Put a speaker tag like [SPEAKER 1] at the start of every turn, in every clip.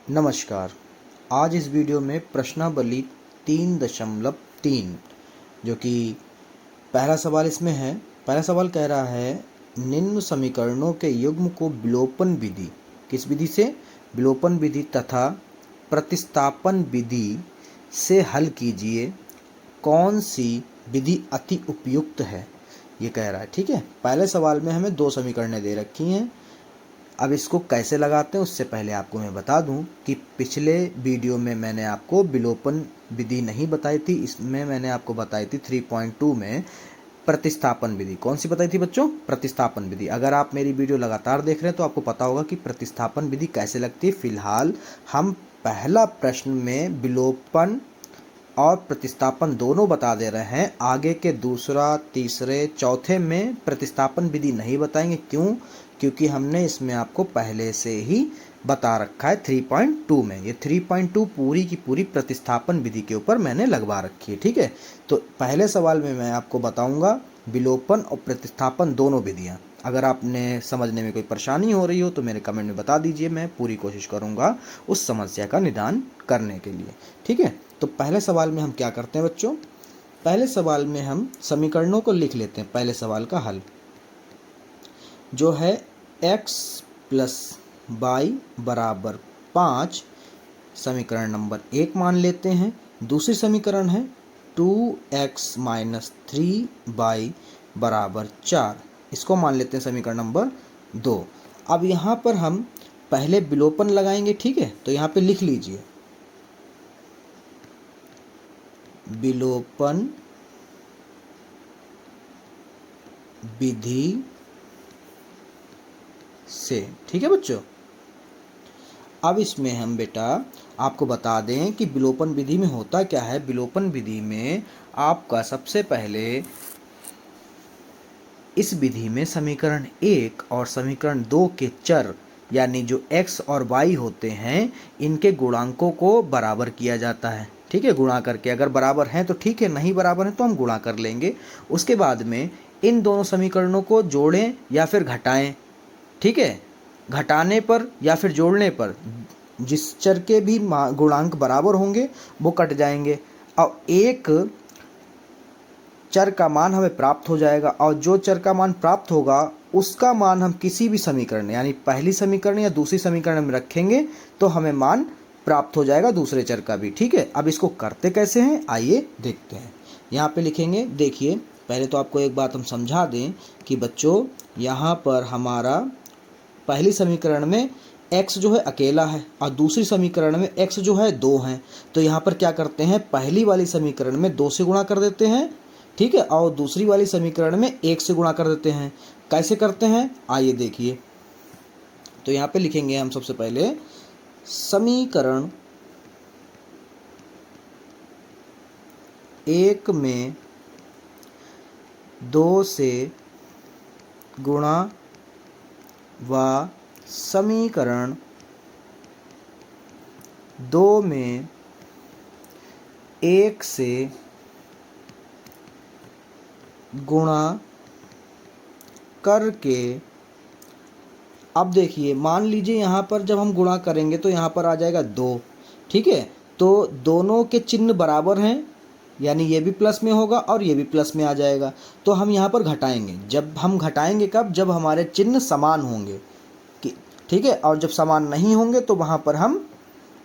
[SPEAKER 1] नमस्कार। आज इस वीडियो में प्रश्नावली 3.3 जो कि पहला सवाल इसमें है। पहला सवाल कह रहा है निम्न समीकरणों के युग्म को विलोपन विधि, किस विधि से? विलोपन विधि तथा प्रतिस्थापन विधि से हल कीजिए, कौन सी विधि अति उपयुक्त है, ये कह रहा है। ठीक है, पहले सवाल में हमें दो समीकरणें दे रखी हैं। अब इसको कैसे लगाते हैं उससे पहले आपको मैं बता दूं कि पिछले वीडियो में मैंने आपको विलोपन विधि नहीं बताई थी, इसमें मैंने आपको बताई थी 3.2 में प्रतिस्थापन विधि। कौन सी बताई थी बच्चों? प्रतिस्थापन विधि। अगर आप मेरी वीडियो लगातार देख रहे हैं तो आपको पता होगा कि प्रतिस्थापन विधि कैसे लगती है। फिलहाल हम पहला प्रश्न में विलोपन और प्रतिस्थापन दोनों बता दे रहे हैं। आगे के दूसरा, तीसरे, चौथे में प्रतिस्थापन विधि नहीं बताएंगे। क्यों? क्योंकि हमने इसमें आपको पहले से ही बता रखा है 3.2 में। ये 3.2 पूरी की पूरी प्रतिस्थापन विधि के ऊपर मैंने लगवा रखी है। ठीक है, तो पहले सवाल में मैं आपको बताऊंगा विलोपन और प्रतिस्थापन दोनों विधियां। अगर आपने समझने में कोई परेशानी हो रही हो तो मेरे कमेंट में बता दीजिए, मैं पूरी कोशिश करूंगा उस समस्या का निदान करने के लिए। ठीक है, तो पहले सवाल में हम क्या करते हैं बच्चों? पहले सवाल में हम समीकरणों को लिख लेते हैं। पहले सवाल का हल जो है x प्लस वाई बराबर 5, समीकरण नंबर 1 मान लेते हैं। दूसरी समीकरण है 2x माइनस 3y बराबर 4, इसको मान लेते हैं समीकरण नंबर 2। अब यहाँ पर हम पहले विलोपन लगाएंगे। ठीक है, तो यहाँ पे लिख लीजिए विलोपन विधि से। ठीक है बच्चों, अब इसमें हम बेटा आपको बता दें कि विलोपन विधि में होता क्या है। विलोपन विधि में आपका सबसे पहले इस विधि में समीकरण 1 और समीकरण 2 के चर यानी जो x और y होते हैं, इनके गुणांकों को बराबर किया जाता है। ठीक है, गुणा करके, अगर बराबर हैं तो ठीक है, नहीं बराबर हैं तो हम गुणा कर लेंगे। उसके बाद में इन दोनों समीकरणों को जोड़ें या फिर घटाएं। ठीक है, घटाने पर या फिर जोड़ने पर जिस चर के भी गुणांक बराबर होंगे वो कट जाएंगे और एक चर का मान हमें प्राप्त हो जाएगा। और जो चर का मान प्राप्त होगा उसका मान हम किसी भी समीकरण यानी पहली समीकरण या दूसरी समीकरण में रखेंगे तो हमें मान प्राप्त हो जाएगा दूसरे चर का भी। ठीक है, अब इसको करते कैसे हैं आइए देखते हैं। यहाँ पे लिखेंगे, देखिए पहले तो आपको एक बात हम समझा दें कि बच्चों यहाँ पर हमारा पहली समीकरण में x जो है अकेला है और दूसरी समीकरण में x जो है 2 हैं। तो यहाँ पर क्या करते हैं, पहली वाली समीकरण में 2 से गुणा कर देते हैं। ठीक है, और दूसरी वाली समीकरण में 1 से गुणा कर देते हैं। कैसे करते हैं आइए देखिए। तो यहाँ पे लिखेंगे हम सबसे पहले समीकरण 1 में 2 से गुणा व समीकरण 2 में 1 से गुणा करके। अब देखिए, मान लीजिए यहाँ पर जब हम गुणा करेंगे तो यहाँ पर आ जाएगा 2। ठीक है, तो दोनों के चिन्ह बराबर हैं यानी ये भी प्लस में होगा और ये भी प्लस में आ जाएगा। तो हम यहाँ पर घटाएंगे। जब हम घटाएंगे कब? जब हमारे चिन्ह समान होंगे। ठीक है, और जब समान नहीं होंगे तो वहाँ पर हम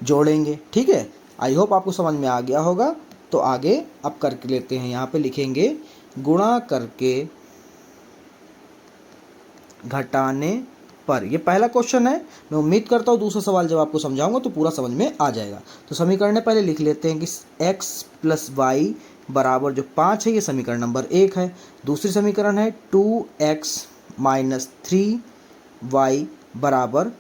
[SPEAKER 1] जोड़ेंगे। ठीक है, आई होप आपको समझ में आ गया होगा। तो आगे अब करके लेते हैं। यहाँ पे लिखेंगे गुणा करके घटाने पर। ये पहला क्वेश्चन है, मैं उम्मीद करता हूँ दूसरा सवाल जब आपको समझाऊंगा तो पूरा समझ में आ जाएगा। तो समीकरण पहले लिख लेते हैं कि x प्लस वाई बराबर जो 5 है, ये समीकरण नंबर 1 है। दूसरी समीकरण है 2x माइनस 3y बराबर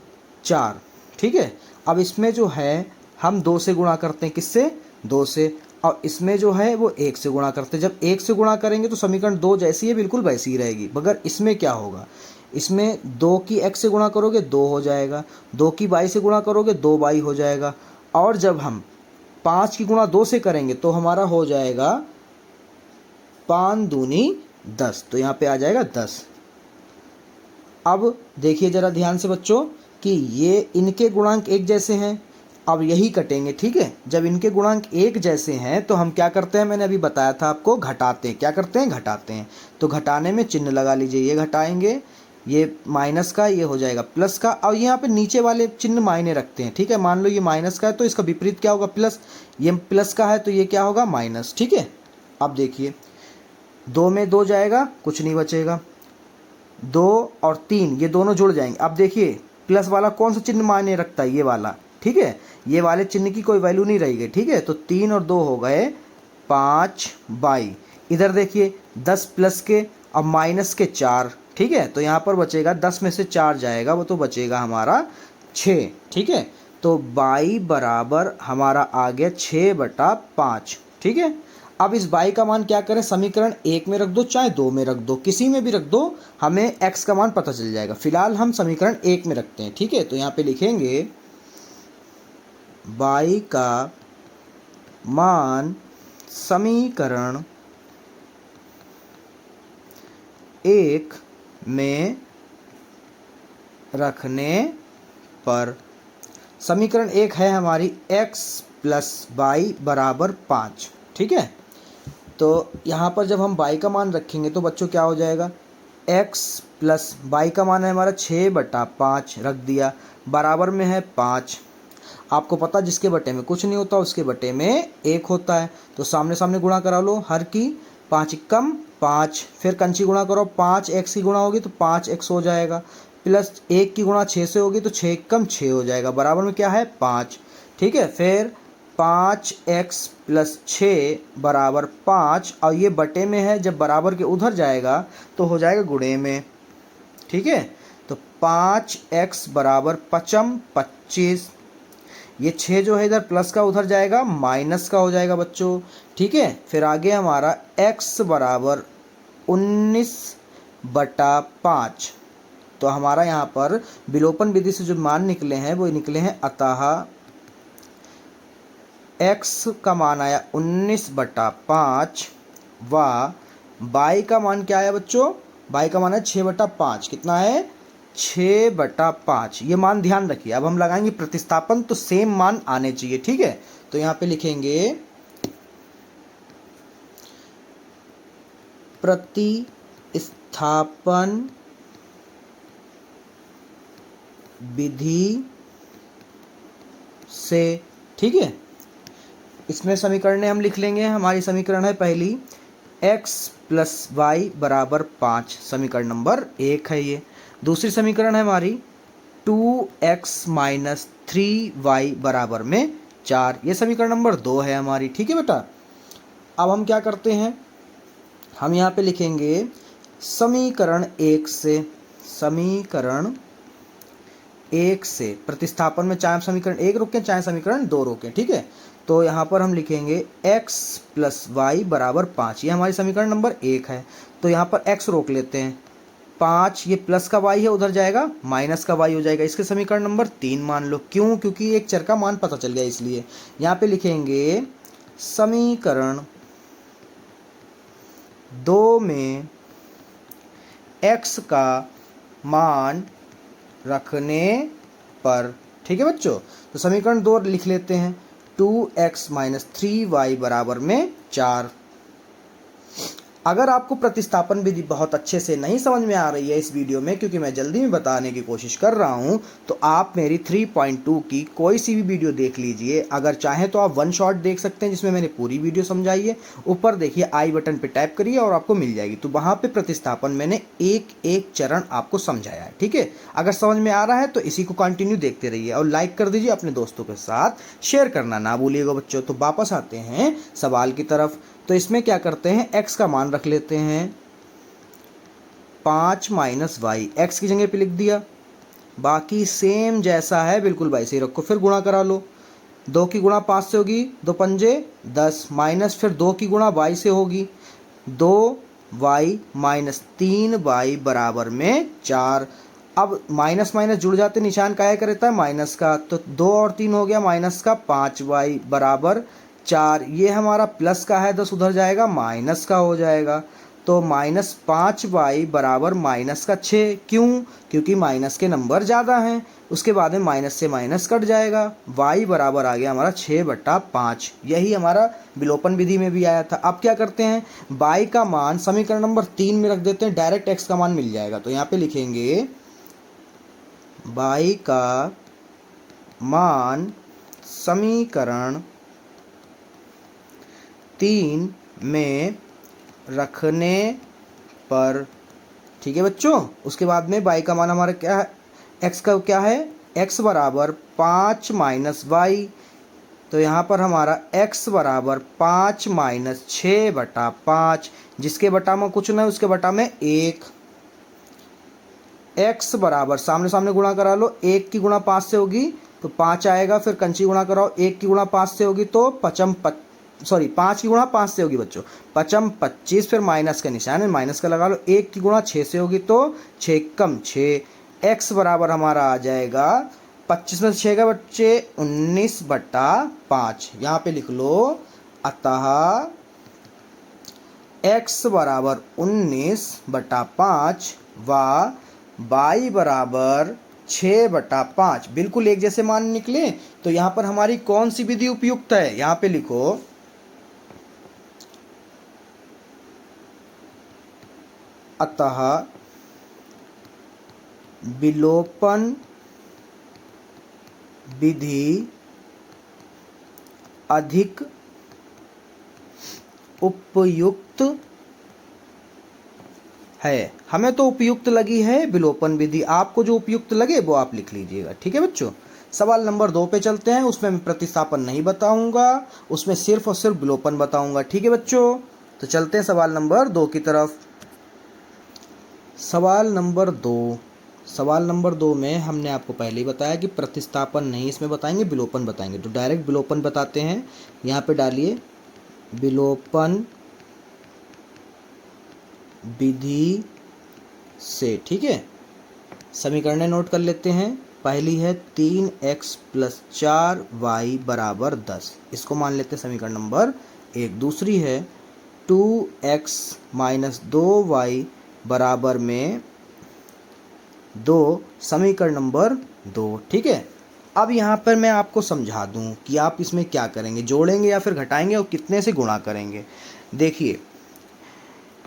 [SPEAKER 1] 4। ठीक है, अब इसमें जो है हम 2 से गुणा करते हैं। किससे? 2 से। और इसमें जो है वो 1 से गुणा करते हैं। जब 1 से गुणा करेंगे तो समीकरण 2 जैसी है बिल्कुल वैसी ही रहेगी, मगर इसमें क्या होगा, इसमें 2 की x से गुणा करोगे 2 हो जाएगा, 2 की y से गुणा करोगे 2y हो जाएगा। और जब हम 5 की गुणा 2 से करेंगे तो हमारा हो जाएगा 5 दूनी 10, तो यहाँ पे आ जाएगा 10। अब देखिए ज़रा ध्यान से बच्चों कि ये इनके गुणांक एक जैसे हैं अब यही कटेंगे, ठीक है। जब इनके गुणांक एक जैसे हैं तो हम क्या करते हैं, मैंने अभी बताया था आपको, घटाते हैं। क्या करते हैं, घटाते हैं। तो घटाने में चिन्ह लगा लीजिए, ये घटाएंगे, ये माइनस का, ये हो जाएगा प्लस का। अब यहाँ पे नीचे वाले चिन्ह मायने रखते हैं, ठीक है। मान लो ये माइनस का है तो इसका विपरीत क्या होगा, प्लस। ये प्लस का है तो ये क्या होगा, माइनस, ठीक है। अब देखिए 2 में 2 जाएगा, कुछ नहीं बचेगा। 2 और 3 ये दोनों जुड़ जाएंगे। अब देखिए प्लस वाला कौन सा चिन्ह मायने रखता है, ये वाला, ठीक है। ये वाले चिन्ह की कोई वैल्यू नहीं रहेगी, ठीक है। तो 3 और 2 हो गए 5/। इधर देखिए 10 प्लस के अब माइनस के 4, ठीक है। तो यहाँ पर बचेगा 10 में से 4 जाएगा, वो तो बचेगा हमारा 6, ठीक है। तो 22 बराबर हमारा आ गया 6/5, ठीक है। अब इस बाई का मान क्या करें, समीकरण 1 में रख दो चाहे 2 में रख दो, किसी में भी रख दो, हमें x का मान पता चल जाएगा। फिलहाल हम समीकरण 1 में रखते हैं, ठीक है। तो यहाँ पे लिखेंगे बाई का मान समीकरण 1 में रखने पर, समीकरण 1 है हमारी x + y = 5, ठीक है। तो यहाँ पर जब हम y का मान रखेंगे तो बच्चों क्या हो जाएगा, x + y का मान है हमारा 6/5, रख दिया, बराबर में है 5। आपको पता जिसके बटे में कुछ नहीं होता उसके बटे में 1 होता है। तो सामने सामने गुणा करा लो, हर की 5 एकम 5, फिर कंची गुणा करो, 5x की गुणा होगी तो 5x हो जाएगा, प्लस 1 की गुणा 6 से होगी तो 6 एकम 6 हो जाएगा, बराबर में क्या है 5, ठीक है। फिर 5x + 6 = 5, और ये बटे में है, जब बराबर के उधर जाएगा तो हो जाएगा गुणे में, ठीक है। तो 5x = 5 × 25, ये 6 जो है इधर प्लस का उधर जाएगा माइनस का हो जाएगा बच्चों, ठीक है। फिर आगे हमारा x = 19/5। तो हमारा यहाँ पर विलोपन विधि से जो मान निकले हैं वो निकले हैं, अतः x का मान आया 19/5 व y का मान क्या आया बच्चों, y का मान है 6/5, कितना है 6/5। ये मान ध्यान रखिए। अब हम लगाएंगे प्रतिस्थापन तो सेम मान आने चाहिए, ठीक है। तो यहाँ पे लिखेंगे प्रतिस्थापन विधि से, ठीक है। इसमें समीकरण हम लिख लेंगे, हमारी समीकरण है पहली x + y = 5, समीकरण नंबर 1 है ये। दूसरी समीकरण है हमारी 2x - 3y = 4, ये समीकरण नंबर 2 है हमारी, ठीक है बेटा। अब हम क्या करते हैं, हम यहाँ पे लिखेंगे समीकरण 1 से, समीकरण 1 से प्रतिस्थापन में चाहे समीकरण 1 रोकें चाहे समीकरण 2 रोकें, ठीक है। तो यहाँ पर हम लिखेंगे x + y = 5, ये हमारी समीकरण नंबर 1 है। तो यहाँ पर x रोक लेते हैं, 5 ये प्लस का y है उधर जाएगा माइनस का y हो जाएगा, इसके समीकरण नंबर 3 मान लो। क्यों, क्योंकि एक चर का मान पता चल गया इसलिए। यहाँ पे लिखेंगे समीकरण 2 में x का मान रखने पर, ठीक है बच्चों। तो समीकरण 2 लिख लेते हैं, 2x - 3y = 4। अगर आपको प्रतिस्थापन विधि बहुत अच्छे से नहीं समझ में आ रही है इस वीडियो में, क्योंकि मैं जल्दी में बताने की कोशिश कर रहा हूं, तो आप मेरी 3.2 की कोई सी भी वीडियो देख लीजिए। अगर चाहें तो आप 1 शॉट देख सकते हैं जिसमें मैंने पूरी वीडियो समझाई है। ऊपर देखिए आई बटन पे टैप करिए और आपको मिल जाएगी। तो वहाँ पे प्रतिस्थापन मैंने एक एक चरण आपको समझाया है, ठीक है। अगर समझ में आ रहा है तो इसी को कंटिन्यू देखते रहिए और लाइक कर दीजिए, अपने दोस्तों के साथ शेयर करना ना भूलिएगा बच्चों। तो वापस आते हैं सवाल की तरफ। तो इसमें क्या करते हैं, x का मान रख लेते हैं 5 - y, x की जगह पे लिख दिया, बाकी सेम जैसा है बिल्कुल वैसे ही रखो। फिर गुणा करा लो, 2 की गुणा 5 से होगी, 2 पंजे 10, माइनस फिर 2 की गुणा y से होगी, 2y - 3y = 4। अब माइनस माइनस जुड़ जाते, निशान क्या रहता है माइनस का, तो 2 और 3 हो गया माइनस का, 5y = 4। ये हमारा प्लस का है, 10 उधर जाएगा माइनस का हो जाएगा। तो तो -5y बराबर -6। क्यों? क्योंकि माइनस के नंबर ज़्यादा हैं। उसके बाद में माइनस से माइनस कट जाएगा, y बराबर आ गया हमारा 6/5। यही हमारा विलोपन विधि में भी आया था। अब क्या करते हैं, y का मान समीकरण नंबर 3 में रख देते हैं, डायरेक्ट x का मान मिल जाएगा। तो यहाँ पे लिखेंगे y का मान समीकरण 3 में रखने पर, ठीक है बच्चों। उसके बाद में y का मान हमारा क्या है, x का क्या है, x बराबर 5 माइनस वाई। तो यहाँ पर हमारा x बराबर 5 माइनस 6/5, जिसके बटा में कुछ ना उसके बटा में 1। x बराबर सामने सामने गुणा करा लो, 1 की गुणा 5 से होगी तो 5 आएगा, फिर कंची गुणा कराओ, 1 की गुणा 5 से होगी तो 5 की गुणा 5 से होगी बच्चों 25, फिर माइनस का निशान है, माइनस का लगा लो। 1 की गुणा 6 से होगी तो 6 कम 6। x बराबर हमारा आ जाएगा 25 में 6 का बच्चे 19/5। यहाँ पे लिख लो, अतः x बराबर 19/5 व y बराबर 6/5 बिल्कुल एक जैसे मान निकले। तो यहाँ पर हमारी कौन सी विधि उपयुक्त है, यहाँ पे लिखो अतः विलोपन विधि अधिक उपयुक्त है। हमें तो उपयुक्त लगी है विलोपन विधि, आपको जो उपयुक्त लगे वो आप लिख लीजिएगा, ठीक है बच्चों। सवाल नंबर 2 पे चलते हैं। उसमें मैं प्रतिस्थापन नहीं बताऊंगा, उसमें सिर्फ और सिर्फ विलोपन बताऊंगा, ठीक है बच्चों। तो चलते हैं सवाल नंबर 2 की तरफ। सवाल नंबर 2 में हमने आपको पहले ही बताया कि प्रतिस्थापन नहीं इसमें बताएंगे, विलोपन बताएंगे। तो डायरेक्ट विलोपन बताते हैं। यहाँ पे डालिए विलोपन विधि से, ठीक है। समीकरणें नोट कर लेते हैं। पहली है 3x + 4y बराबर 10, इसको मान लेते हैं समीकरण नंबर 1। दूसरी है 2x - 2y बराबर में 2, समीकरण नंबर 2, ठीक है। अब यहाँ पर मैं आपको समझा दूँ कि आप इसमें क्या करेंगे, जोड़ेंगे या फिर घटाएंगे और कितने से गुणा करेंगे। देखिए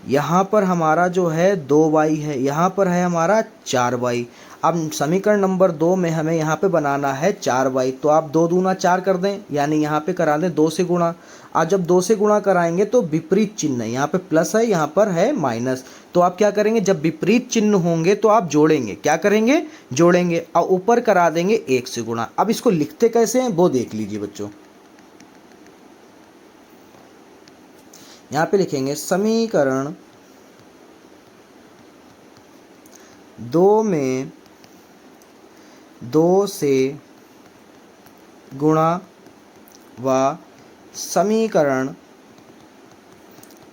[SPEAKER 1] यहाँ पर हमारा जो है 2y है, यहाँ पर है हमारा 4y। अब समीकरण नंबर 2 में हमें यहाँ पे बनाना है 4y, तो आप 2 दूना 4 कर दें, यानी यहाँ पे करा दें 2 से गुणा। आज जब 2 से गुणा कराएंगे तो विपरीत चिन्ह है, यहाँ पे प्लस है, यहाँ पर है माइनस। तो आप क्या करेंगे, जब विपरीत चिन्ह होंगे तो आप जोड़ेंगे, क्या करेंगे, जोड़ेंगे और ऊपर करा देंगे 1 से गुणा। अब इसको लिखते कैसे हैं वो देख लीजिए बच्चों। यहाँ पे लिखेंगे समीकरण 2 में 2 से गुणा व समीकरण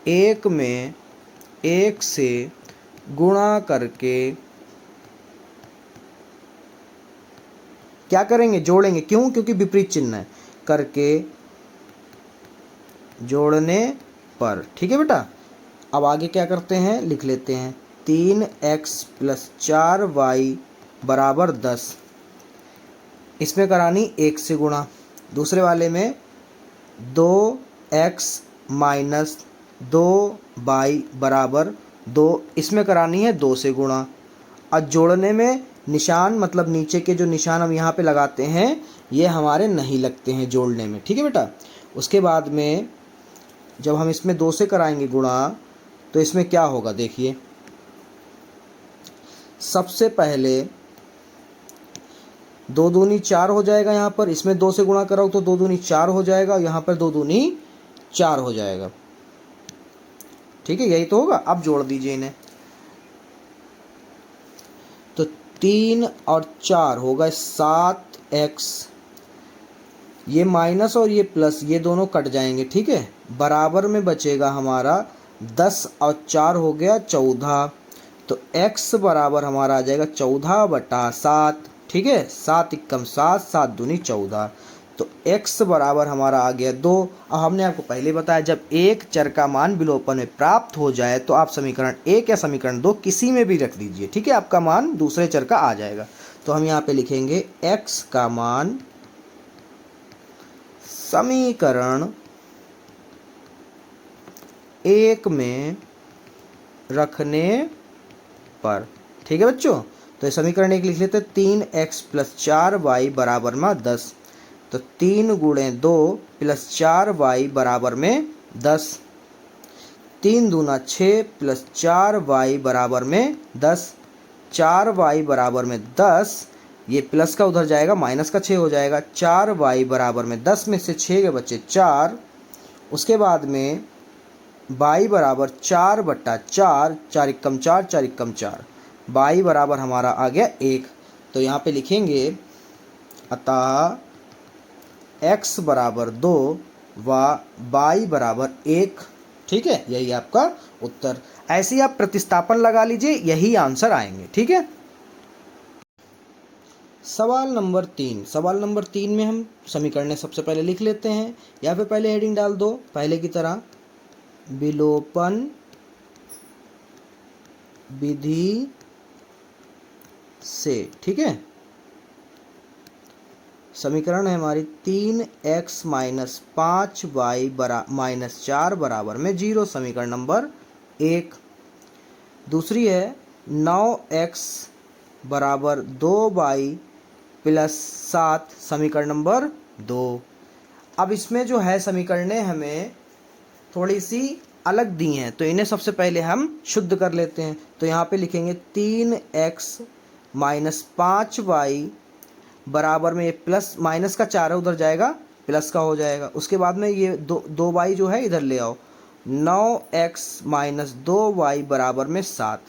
[SPEAKER 1] 1 में 1 से गुणा करके क्या करेंगे, जोड़ेंगे। क्यों? क्योंकि विपरीत चिन्ह है, करके जोड़ने पर, ठीक है बेटा। अब आगे क्या करते हैं, लिख लेते हैं 3x + 4y बराबर 10, इसमें करानी 1 से गुणा। दूसरे वाले में 2x - 2y बराबर 2, इसमें करानी है 2 से गुणा। और जोड़ने में निशान मतलब नीचे के जो निशान हम यहाँ पे लगाते हैं ये हमारे नहीं लगते हैं जोड़ने में, ठीक है बेटा। उसके बाद में जब हम इसमें 2 से कराएंगे गुणा तो इसमें क्या होगा, देखिए सबसे पहले 2 दूनी 4 हो जाएगा, यहाँ पर इसमें 2 से गुणा कराओ तो 2 दूनी 4 हो जाएगा, यहाँ पर 2 दूनी 4 हो जाएगा, ठीक है, यही तो होगा। अब जोड़ दीजिए इन्हें, तो 3 और 4 होगा 7x, ये माइनस और ये प्लस ये दोनों कट जाएंगे, ठीक है। बराबर में बचेगा हमारा 10 और 4 हो गया 14, तो x बराबर हमारा आ जाएगा 14/7, ठीक है। 7 × 7, 7 दूनी 14, तो x बराबर हमारा आ गया 2। अब हमने आपको पहले बताया जब एक चर का मान विलोपन में प्राप्त हो जाए तो आप समीकरण 1 या समीकरण 2 किसी में भी रख दीजिए, ठीक है, आपका मान दूसरे चर का आ जाएगा। तो हम यहाँ पे लिखेंगे x का मान समीकरण 1 में रखने पर, ठीक है बच्चों। तो ये समीकरण 1 लिख लेते हैं, 3x + 4y बराबर में 10। तो 3 × 2 + 4y बराबर में 10। 3 दूना 6 + 4y बराबर में 10। 4y बराबर में 10, ये प्लस का उधर जाएगा माइनस का 6 हो जाएगा। 4y बराबर में 10 में से 6 के बच्चे 4। उसके बाद में y बराबर 4/4, 4 एकम 4, 4 एकम 4, y बराबर हमारा आ गया 1। तो यहाँ पे लिखेंगे अतः x बराबर 2 व y बराबर 1, ठीक है, यही आपका उत्तर। ऐसे ही आप प्रतिस्थापन लगा लीजिए, यही आंसर आएंगे, ठीक है। सवाल नंबर 3। सवाल नंबर 3 में हम समीकरण सबसे पहले लिख लेते हैं, या फिर पहले हेडिंग डाल दो पहले की तरह, विलोपन विधि से, ठीक है। समीकरण है हमारी 3x - 5y - 4 बराबर में 0, समीकरण नंबर 1। दूसरी है 9x बराबर 2y + 7, समीकरण नंबर 2। अब इसमें जो है समीकरणें हमें थोड़ी सी अलग दी हैं, तो इन्हें सबसे पहले हम शुद्ध कर लेते हैं। तो यहाँ पे लिखेंगे 3x - 5y बराबर में ये प्लस माइनस का 4 है उधर जाएगा, प्लस का हो जाएगा। उसके बाद में ये 2y जो है इधर ले आओ, 9x - 2y बराबर में 7।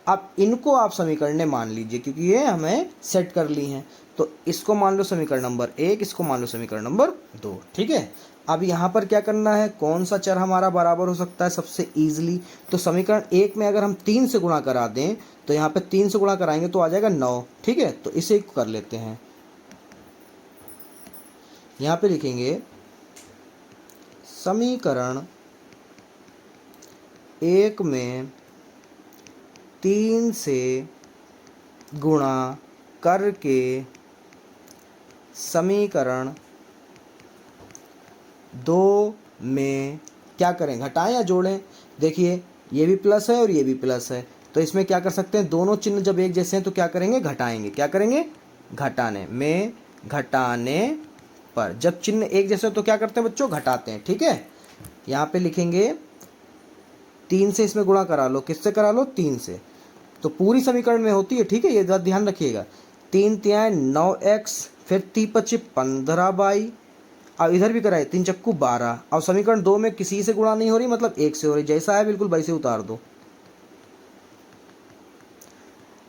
[SPEAKER 1] अब इनको आप समीकरण मान लीजिए क्योंकि ये हमें सेट कर ली हैं। तो इसको मान लो समीकरण नंबर 1, इसको मान लो समीकरण नंबर 2, ठीक है। अब यहाँ पर क्या करना है, कौन सा चर हमारा बराबर हो सकता है सबसे ईजिली। तो समीकरण 1 में अगर हम 3 से गुणा करा दें तो यहाँ पे 3 से गुणा कराएंगे तो आ जाएगा 9, ठीक है। तो इसे कर लेते हैं, यहाँ पे लिखेंगे समीकरण 1 में 3 से गुणा करके समीकरण 2 में क्या करें, घटाएं या जोड़ें। देखिए ये भी प्लस है और ये भी प्लस है, तो इसमें क्या कर सकते हैं, दोनों चिन्ह जब एक जैसे हैं तो क्या करेंगे, घटाएंगे। क्या करेंगे, घटाने में, घटाने पर। जब चिन्ह एक जैसे हो तो क्या करते हैं बच्चों, घटाते हैं, ठीक है। यहाँ पे लिखेंगे 3 से इसमें गुणा करा लो, किससे करा लो, 3 से, तो पूरी समीकरण में होती है, ठीक है, ये ध्यान रखिएगा। 3 तिहाई 9x, फिर 3 पच्चीस 15y, अब इधर भी कराए 3 चक्कू 12। अब समीकरण 2 में किसी से गुणा नहीं हो रही, मतलब 1 से हो रही, जैसा है बिल्कुल वैसे उतार दो।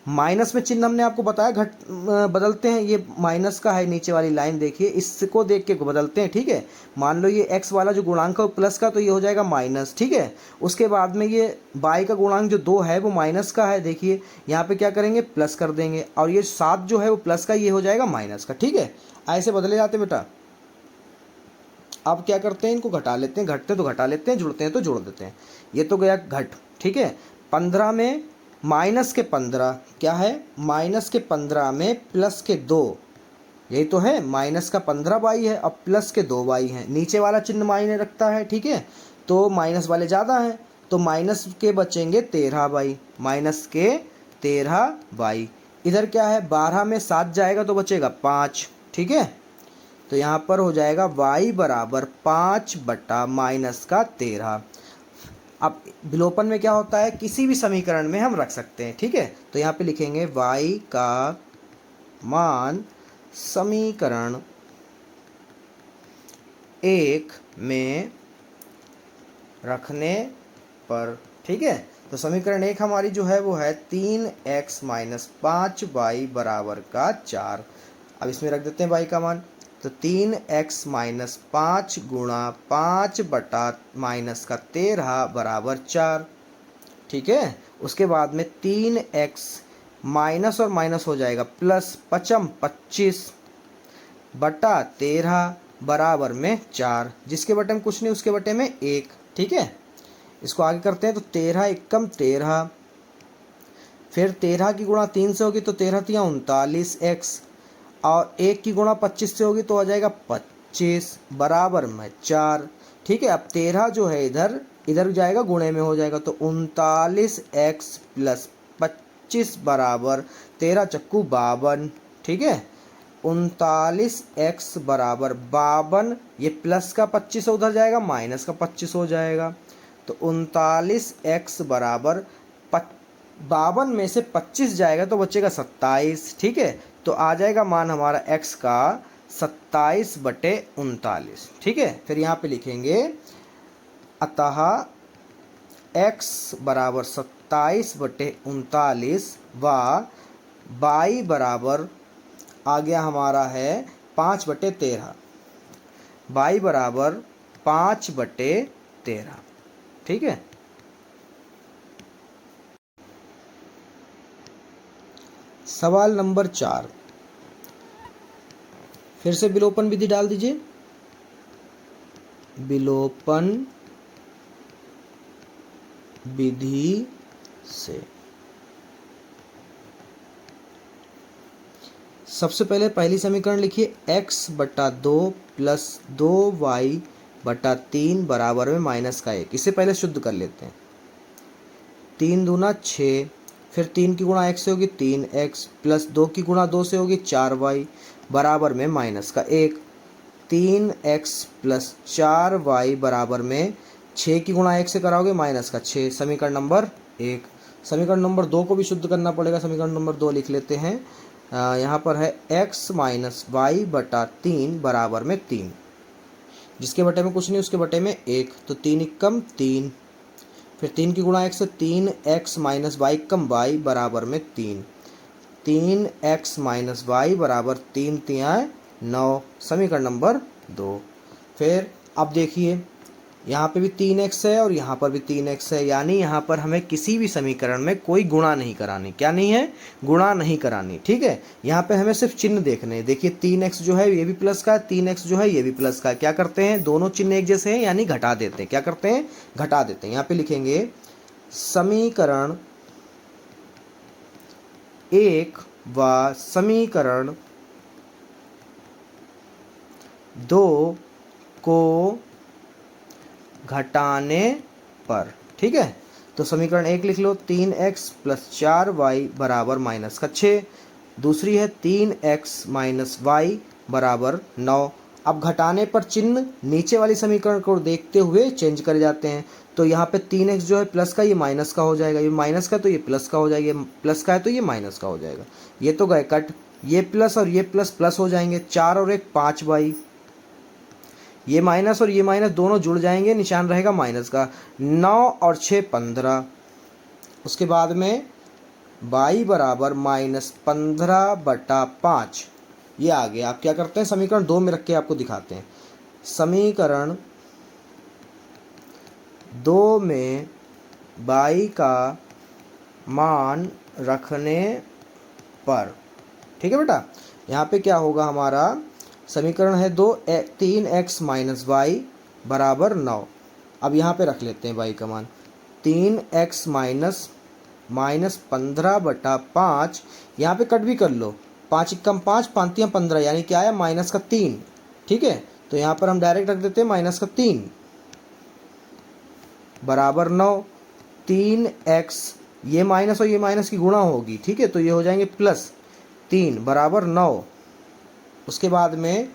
[SPEAKER 1] माइनस में चिन्ह हमने आपको बताया बदलते हैं, ये माइनस का है नीचे वाली लाइन, देखिए इसको देख के बदलते हैं, ठीक है। मान लो ये x वाला जो गुणांक है प्लस का, तो ये हो जाएगा माइनस, ठीक है। उसके बाद में ये y का गुणांक जो 2 है वो माइनस का है, देखिए यहाँ पे क्या करेंगे, प्लस कर देंगे, और ये 7 जो है वो प्लस का, ये हो जाएगा माइनस का, ठीक है। ऐसे बदले जाते बेटा। अब क्या करते हैं, इनको घटा लेते हैं, घटते तो घटा लेते हैं, जुड़ते हैं तो जोड़ देते हैं। ये तो गया घट, ठीक है। 15 में माइनस के 15 क्या है, माइनस के 15 में प्लस के 2, यही तो है, माइनस का 15y है, अब प्लस के 2y है, नीचे वाला चिन्ह मायने रखता है, ठीक है। तो माइनस वाले ज़्यादा हैं, तो माइनस के बचेंगे 13y, माइनस के 13y। इधर क्या है, 12 में 7 जाएगा तो बचेगा 5, ठीक है। तो यहाँ पर हो जाएगा y बराबर 5 बटा माइनस का 13। अब विलोपन में क्या होता है, किसी भी समीकरण में हम रख सकते हैं, ठीक है। तो यहाँ पे लिखेंगे y का मान समीकरण 1 में रखने पर, ठीक है। तो समीकरण 1 हमारी जो है वो है 3x - 5y बराबर का 4। अब इसमें रख देते हैं y का मान, तो 3x - 5 गुणा 5 बटा माइनस का 13 बराबर 4, ठीक है। उसके बाद में 3x माइनस और माइनस हो जाएगा प्लस, 5 25 बटा 13, बराबर में 4, जिसके बटे में कुछ नहीं उसके बटे में 1। ठीक है, इसको आगे करते हैं तो 13 एकम 13, फिर 13 की गुणा 3 से होगी तो 13 तिया 39x, और 1 की गुणा 25 से होगी तो आ जाएगा 25 बराबर में 4। ठीक है, अब 13 जो है इधर इधर जाएगा गुणे में हो जाएगा तो 39x प्लस 25 बराबर 13 चक्कू 52। ठीक है, 39x बराबर 52, ये प्लस का 25 उधर जाएगा माइनस का 25 हो जाएगा तो 39x बराबर 52 में से 25 जाएगा तो बचेगा 27। ठीक है, तो आ जाएगा मान हमारा x का 27/39। ठीक है, फिर यहाँ पे लिखेंगे अतः x बराबर 27/39 व y बराबर आ गया हमारा है 5/13, y बराबर 5/13। ठीक है, सवाल नंबर 4, फिर से विलोपन विधि डाल दीजिए। विलोपन विधि से सबसे पहले पहली समीकरण लिखिए, x/2 प्लस 2y/3 बराबर में माइनस का 1। इसे पहले शुद्ध कर लेते हैं। 3 दूना 6, फिर 3 की गुणा 1 से होगी 3x, प्लस 2 की गुणा 2 से होगी 4y बराबर में माइनस का 1। 3x प्लस 4y बराबर में 6 की गुणा 1 से कराओगे माइनस का 6। समीकरण नंबर 1। समीकरण नंबर 2 को भी शुद्ध करना पड़ेगा। समीकरण नंबर 2 लिख लेते हैं। यहाँ पर है x माइनस वाई बटा 3 बराबर में 3, जिसके बटे में कुछ नहीं उसके बटे में 1, तो 3 एकम 3, फिर 3 की गुणा 1 से 3x माइनस वाई कम y बराबर में 3, 3x माइनस वाई बराबर 3 तियाँ 9। समीकरण नंबर 2। फिर अब देखिए यहाँ पे भी 3x है और यहाँ पर भी 3x है, यानी यहाँ पर हमें किसी भी समीकरण में कोई गुणा नहीं करानी। क्या नहीं है? गुणा नहीं करानी। ठीक है, यहाँ पे हमें सिर्फ चिन्ह देखने हैं। देखिए 3x जो है ये भी प्लस का है, 3x जो है ये भी प्लस का है। क्या करते हैं, दोनों चिन्ह एक जैसे हैं यानी घटा देते हैं। क्या करते हैं? घटा देते हैं। यहाँ पे लिखेंगे समीकरण 1 व समीकरण 2 को घटाने पर। ठीक है, तो समीकरण 1 लिख लो, 3x प्लस 4y बराबर माइनस का 6। दूसरी है 3x माइनस वाई बराबर 9। अब घटाने पर चिन्ह नीचे वाली समीकरण को देखते हुए चेंज करे जाते हैं। तो यहाँ पे 3x जो है प्लस का, ये माइनस का हो जाएगा, ये माइनस का तो ये प्लस का हो जाएगा, ये प्लस का है तो ये माइनस का हो जाएगा। ये तो गए कट, ये प्लस और ये प्लस प्लस हो जाएंगे, 4 और 1 5y, ये माइनस और ये माइनस दोनों जुड़ जाएंगे, निशान रहेगा माइनस का। 9 और 6 15, उसके बाद में y बराबर माइनस 15/5, ये आ गया। आप क्या करते हैं, समीकरण 2 में रख के आपको दिखाते हैं। समीकरण 2 में y का मान रखने पर, ठीक है बेटा, यहाँ पे क्या होगा हमारा समीकरण है 2, 3x माइनस वाई बराबर 9। अब यहाँ पे रख लेते हैं y का मान, 3x माइनस 15/5, यहाँ पे कट भी कर लो, 5 एकम 5 5 15, यानी क्या आया माइनस का 3। ठीक है, तो यहाँ पर हम डायरेक्ट रख देते हैं माइनस का 3 बराबर 9। 3x, ये माइनस और ये माइनस की गुणा होगी। ठीक है, तो ये हो जाएंगे प्लस 3 बराबर 9। उसके बाद में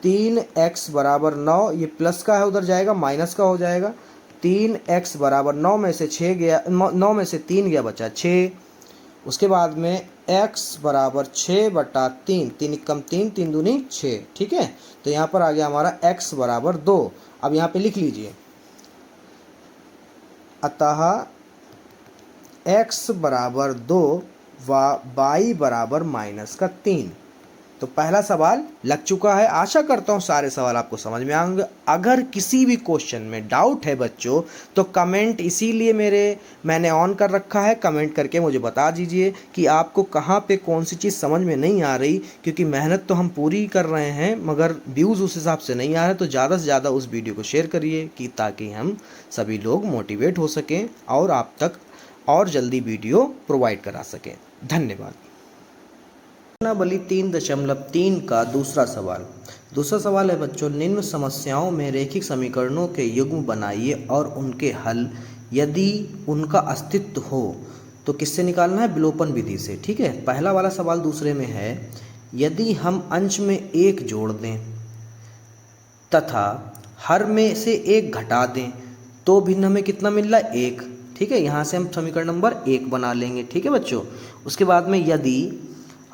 [SPEAKER 1] 3x बराबर 9, ये प्लस का है उधर जाएगा माइनस का हो जाएगा। 3x बराबर 9 में से 6 गया, 9 में से 3 गया बचा 6। उसके बाद में x बराबर 6/3, 3 एकम 3, 3 दूनी 6। ठीक है, तो यहाँ पर आ गया हमारा x बराबर 2। अब यहाँ पे लिख लीजिए, अतः x बराबर 2 व y बराबर माइनस का 3। तो पहला सवाल लग चुका है। आशा करता हूँ सारे सवाल आपको समझ में आएंगे। अगर किसी भी क्वेश्चन में डाउट है बच्चों तो कमेंट इसीलिए मैंने ऑन कर रखा है, कमेंट करके मुझे बता दीजिए कि आपको कहाँ पे कौन सी चीज़ समझ में नहीं आ रही, क्योंकि मेहनत तो हम पूरी कर रहे हैं मगर व्यूज़ उस हिसाब से नहीं आ रहे। तो ज़्यादा से ज़्यादा उस वीडियो को शेयर करिए कि ताकि हम सभी लोग मोटिवेट हो सकें और आप तक और जल्दी वीडियो प्रोवाइड करा सकें। धन्यवाद। प्रश्नावली 3.3 का दूसरा सवाल है बच्चों, निम्न समस्याओं में रेखिक समीकरणों के युग्म बनाइए और उनके हल यदि उनका अस्तित्व हो तो किससे निकालना है? विलोपन विधि से। ठीक है, पहला वाला सवाल दूसरे में है, यदि हम अंश में 1 जोड़ दें तथा हर में से 1 घटा दें तो भिन्न हमें कितना मिल रहा है? 1। ठीक है, यहाँ से हम समीकरण नंबर 1 बना लेंगे। ठीक है बच्चों, उसके बाद में यदि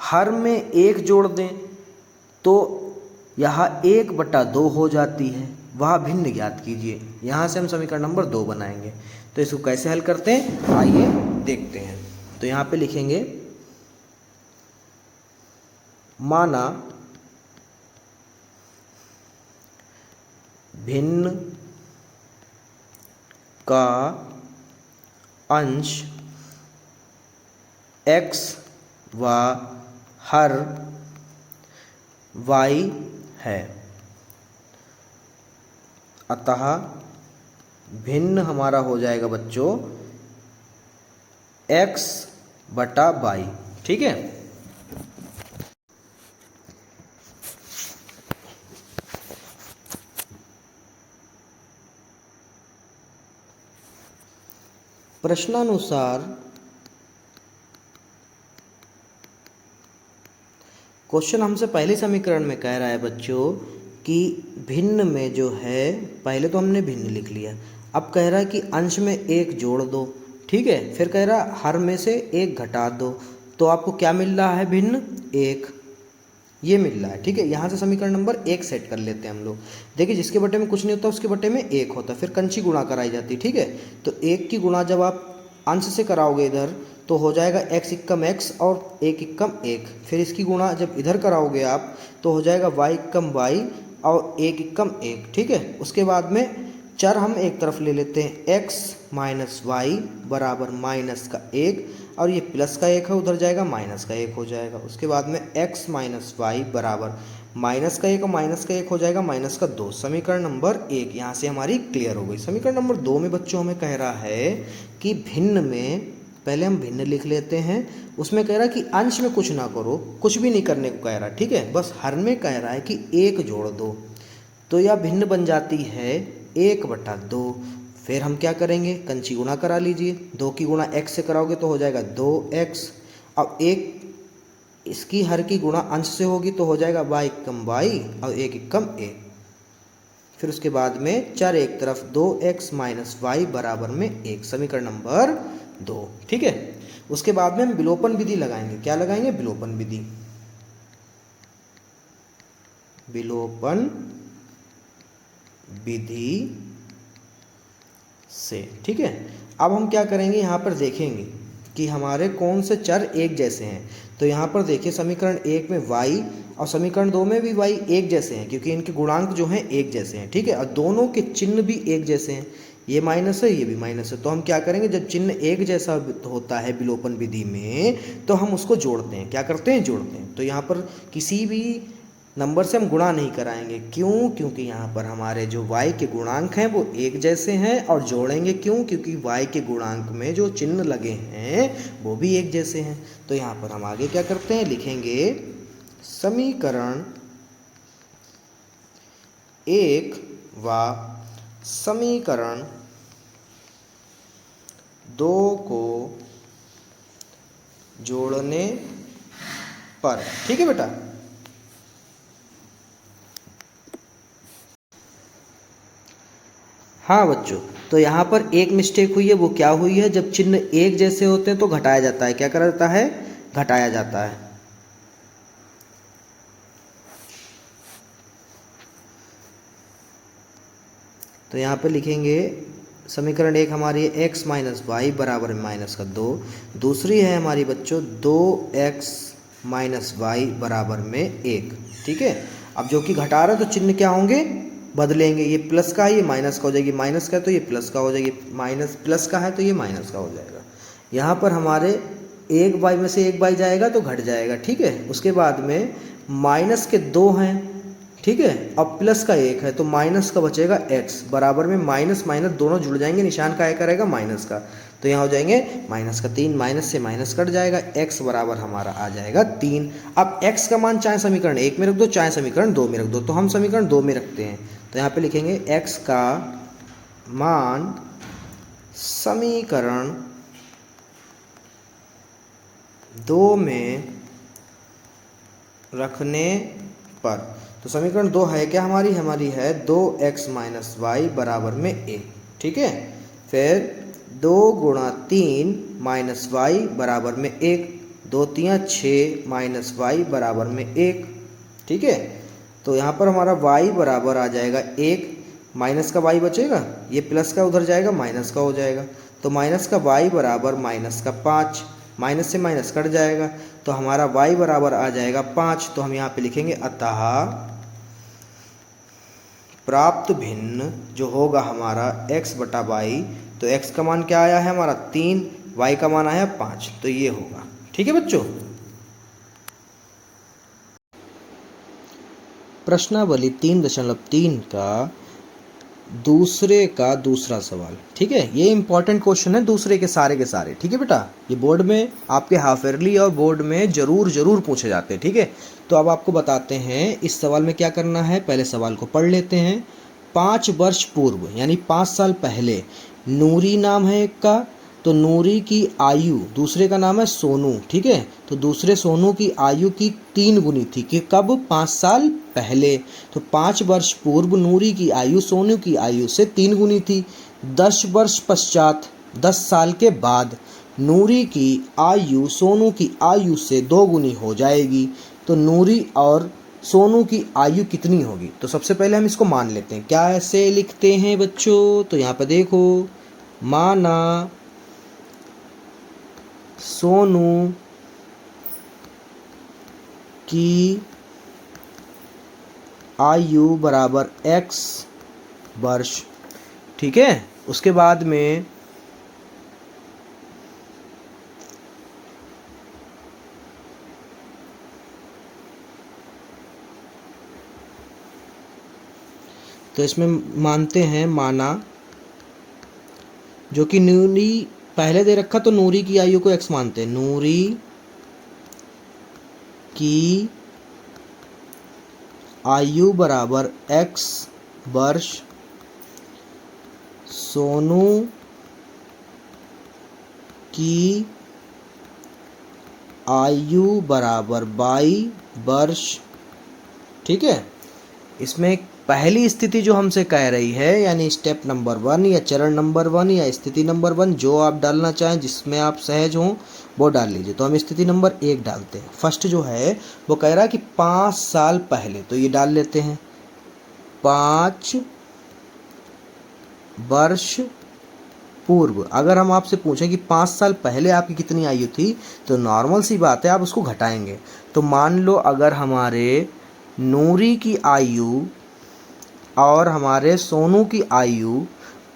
[SPEAKER 1] हर में 1 जोड़ दें तो यहाँ 1/2 हो जाती है, वह भिन्न ज्ञात कीजिए। यहाँ से हम समीकरण नंबर 2 बनाएंगे। तो इसको कैसे हल करते हैं आइए देखते हैं। तो यहाँ पे लिखेंगे, माना भिन्न का अंश x व हर y है, अतः भिन्न हमारा हो जाएगा बच्चों x/y। ठीक है, प्रश्नानुसार क्वेश्चन हमसे पहले समीकरण में कह रहा है बच्चों कि भिन्न में जो है, पहले तो हमने भिन्न लिख लिया, अब कह रहा है कि अंश में 1 जोड़ दो। ठीक है, फिर कह रहा है हर में से 1 घटा दो, तो आपको क्या मिल रहा है? भिन्न 1, ये मिल रहा है। ठीक है, यहाँ से समीकरण नंबर 1 सेट कर लेते हैं हम लोग। देखिए, जिसके बटे में कुछ नहीं होता उसके बटे में 1 होता, फिर कंची गुणा कराई जाती। ठीक है, तो 1 की गुणा जब आप अंश से कराओगे इधर तो हो जाएगा x इक्कम x और 1 इक्कम 1। फिर इसकी गुणा जब इधर कराओगे आप तो हो जाएगा y इक्कम y और 1 इक्कम 1। ठीक है, उसके बाद में चर हम एक तरफ ले लेते हैं, x माइनस वाई बराबर माइनस का 1 और ये प्लस का 1 है, उधर जाएगा माइनस का 1 हो जाएगा। उसके बाद में x माइनस वाई बराबर माइनस का 1 और माइनस का 1 हो जाएगा माइनस का 2। समीकरण नंबर 1 यहाँ से हमारी क्लियर हो गई। समीकरण नंबर 2 में बच्चों हमें कह रहा है कि भिन्न में, पहले हम भिन्न लिख लेते हैं, उसमें कह रहा है कि अंश में कुछ ना करो, कुछ भी नहीं करने को कह रहा है। ठीक है, बस हर में कह रहा है कि 1 जोड़ दो, तो यह भिन्न बन जाती है 1/2। फिर हम क्या करेंगे? कंची गुणा करा लीजिए, 2 की गुणा x से कराओगे तो हो जाएगा 2x, अब 1 इसकी हर की गुणा अंश से होगी तो हो जाएगा y इक्कम y और 1 इक्कम 1। फिर उसके बाद में चर एक तरफ 2x माइनस वाई बराबर में 1, समीकरण नंबर 2। ठीक है, उसके बाद में हम विलोपन विधि लगाएंगे। क्या लगाएंगे? विलोपन विधि, विलोपन विधि से। ठीक है, अब हम क्या करेंगे, यहाँ पर देखेंगे कि हमारे कौन से चर एक जैसे हैं। तो यहाँ पर देखिए, समीकरण 1 में y और समीकरण 2 में भी y एक जैसे हैं, क्योंकि इनके गुणांक जो हैं एक जैसे हैं। ठीक है, और दोनों के चिन्ह भी एक जैसे हैं, ये माइनस है ये भी माइनस है। तो हम क्या करेंगे, जब चिन्ह एक जैसा होता है विलोपन विधि में तो हम उसको जोड़ते हैं। क्या करते हैं? जोड़ते हैं। तो यहाँ पर किसी भी नंबर से हम गुणा नहीं कराएंगे। क्यों? क्योंकि यहाँ पर हमारे जो y के गुणांक हैं वो एक जैसे हैं। और जोड़ेंगे क्यों? क्योंकि y के गुणांक में जो चिन्ह लगे हैं वो भी एक जैसे हैं। तो यहाँ पर हम आगे क्या करते हैं, लिखेंगे समीकरण 1 व समीकरण 2 को जोड़ने पर। ठीक है बेटा, हाँ बच्चों, तो यहाँ पर एक मिस्टेक हुई है। वो क्या हुई है? जब चिन्ह एक जैसे होते हैं तो घटाया जाता है। क्या करा जाता है? घटाया जाता है। तो यहाँ पर लिखेंगे समीकरण 1 हमारी x माइनस वाई बराबर माइनस का 2। दूसरी है हमारी बच्चों 2x माइनस वाई बराबर में 1। ठीक है, अब जो कि घटा रहा है तो चिन्ह क्या होंगे, बदलेंगे। ये प्लस का है ये माइनस का हो जाएगी, माइनस का है तो ये प्लस का हो जाएगी, माइनस प्लस का है तो ये माइनस का हो जाएगा। यहाँ पर हमारे एक बाई में से एक बाई जाएगा तो घट जाएगा। ठीक है, उसके बाद में माइनस के 2 हैं। ठीक है, अब प्लस का 1 है तो माइनस का बचेगा x बराबर में माइनस माइनस दोनों जुड़ जाएंगे, निशान का क्या रहेगा, माइनस का। तो यहाँ हो जाएंगे माइनस का 3, माइनस से माइनस कट जाएगा, x बराबर हमारा आ जाएगा 3। अब x का मान चाहे समीकरण 1 में रख दो चाहे समीकरण 2 में रख दो, तो हम समीकरण 2 में रखते हैं। तो यहाँ पे लिखेंगे x का मान समीकरण 2 में रखने पर, तो समीकरण 2 है क्या हमारी है 2x माइनस वाई बराबर में 1। ठीक है, फिर 2 गुणा 3 माइनस वाई बराबर में 1, 2 3 6 माइनस वाई बराबर में 1। ठीक है, तो यहाँ पर हमारा y बराबर आ जाएगा 1, माइनस का y बचेगा, ये प्लस का उधर जाएगा माइनस का हो जाएगा, तो माइनस का y बराबर माइनस का 5, माइनस से माइनस कट जाएगा, तो हमारा y बराबर आ जाएगा 5। तो हम यहाँ पे लिखेंगे अतः प्राप्त भिन्न जो होगा हमारा x बटा वाई, तो x का मान क्या आया है हमारा 3, y का मान आया 5, तो ये होगा। ठीक है बच्चों, प्रश्नावली 3.3 का दूसरा सवाल। ठीक है, ये इंपॉर्टेंट क्वेश्चन है दूसरे के सारे। ठीक है बेटा, ये बोर्ड में आपके हाफ ईयरली और बोर्ड में जरूर पूछे जाते हैं। ठीक है, तो अब आपको बताते हैं इस सवाल में क्या करना है। पहले सवाल को पढ़ लेते हैं। 5 वर्ष पूर्व यानी 5 साल पहले नूरी नाम है एक का, तो नूरी की आयु, दूसरे का नाम है सोनू। ठीक है, तो दूसरे सोनू की आयु की 3 गुनी थी कि कब, 5 साल पहले। तो 5 वर्ष पूर्व नूरी की आयु सोनू की आयु से 3 गुनी थी। 10 वर्ष पश्चात, 10 साल के बाद नूरी की आयु सोनू की आयु से 2 गुनी हो जाएगी। तो नूरी और सोनू की आयु कितनी होगी। तो सबसे पहले हम इसको मान लेते हैं। क्या ऐसे लिखते हैं बच्चों, तो यहाँ पर देखो, माना सोनू की आयु बराबर x वर्ष। ठीक है, उसके बाद में तो इसमें मानते हैं, माना जो कि नूरी पहले दे रखा, तो नूरी की आयु को x मानते हैं। नूरी की आयु बराबर x वर्ष, सोनू की आयु बराबर y वर्ष। ठीक है, इसमें पहली स्थिति जो हमसे कह रही है, यानी स्टेप नंबर 1 या चरण नंबर 1 या स्थिति नंबर 1, जो आप डालना चाहें, जिसमें आप सहज हों वो डाल लीजिए। तो हम स्थिति नंबर 1 डालते हैं। फर्स्ट जो है वो कह रहा है कि 5 साल पहले, तो ये डाल लेते हैं 5 वर्ष पूर्व। अगर हम आपसे पूछें कि 5 साल पहले आपकी कितनी आयु थी, तो नॉर्मल सी बात है, आप उसको घटाएंगे। तो मान लो अगर हमारे नूरी की आयु और हमारे सोनू की आयु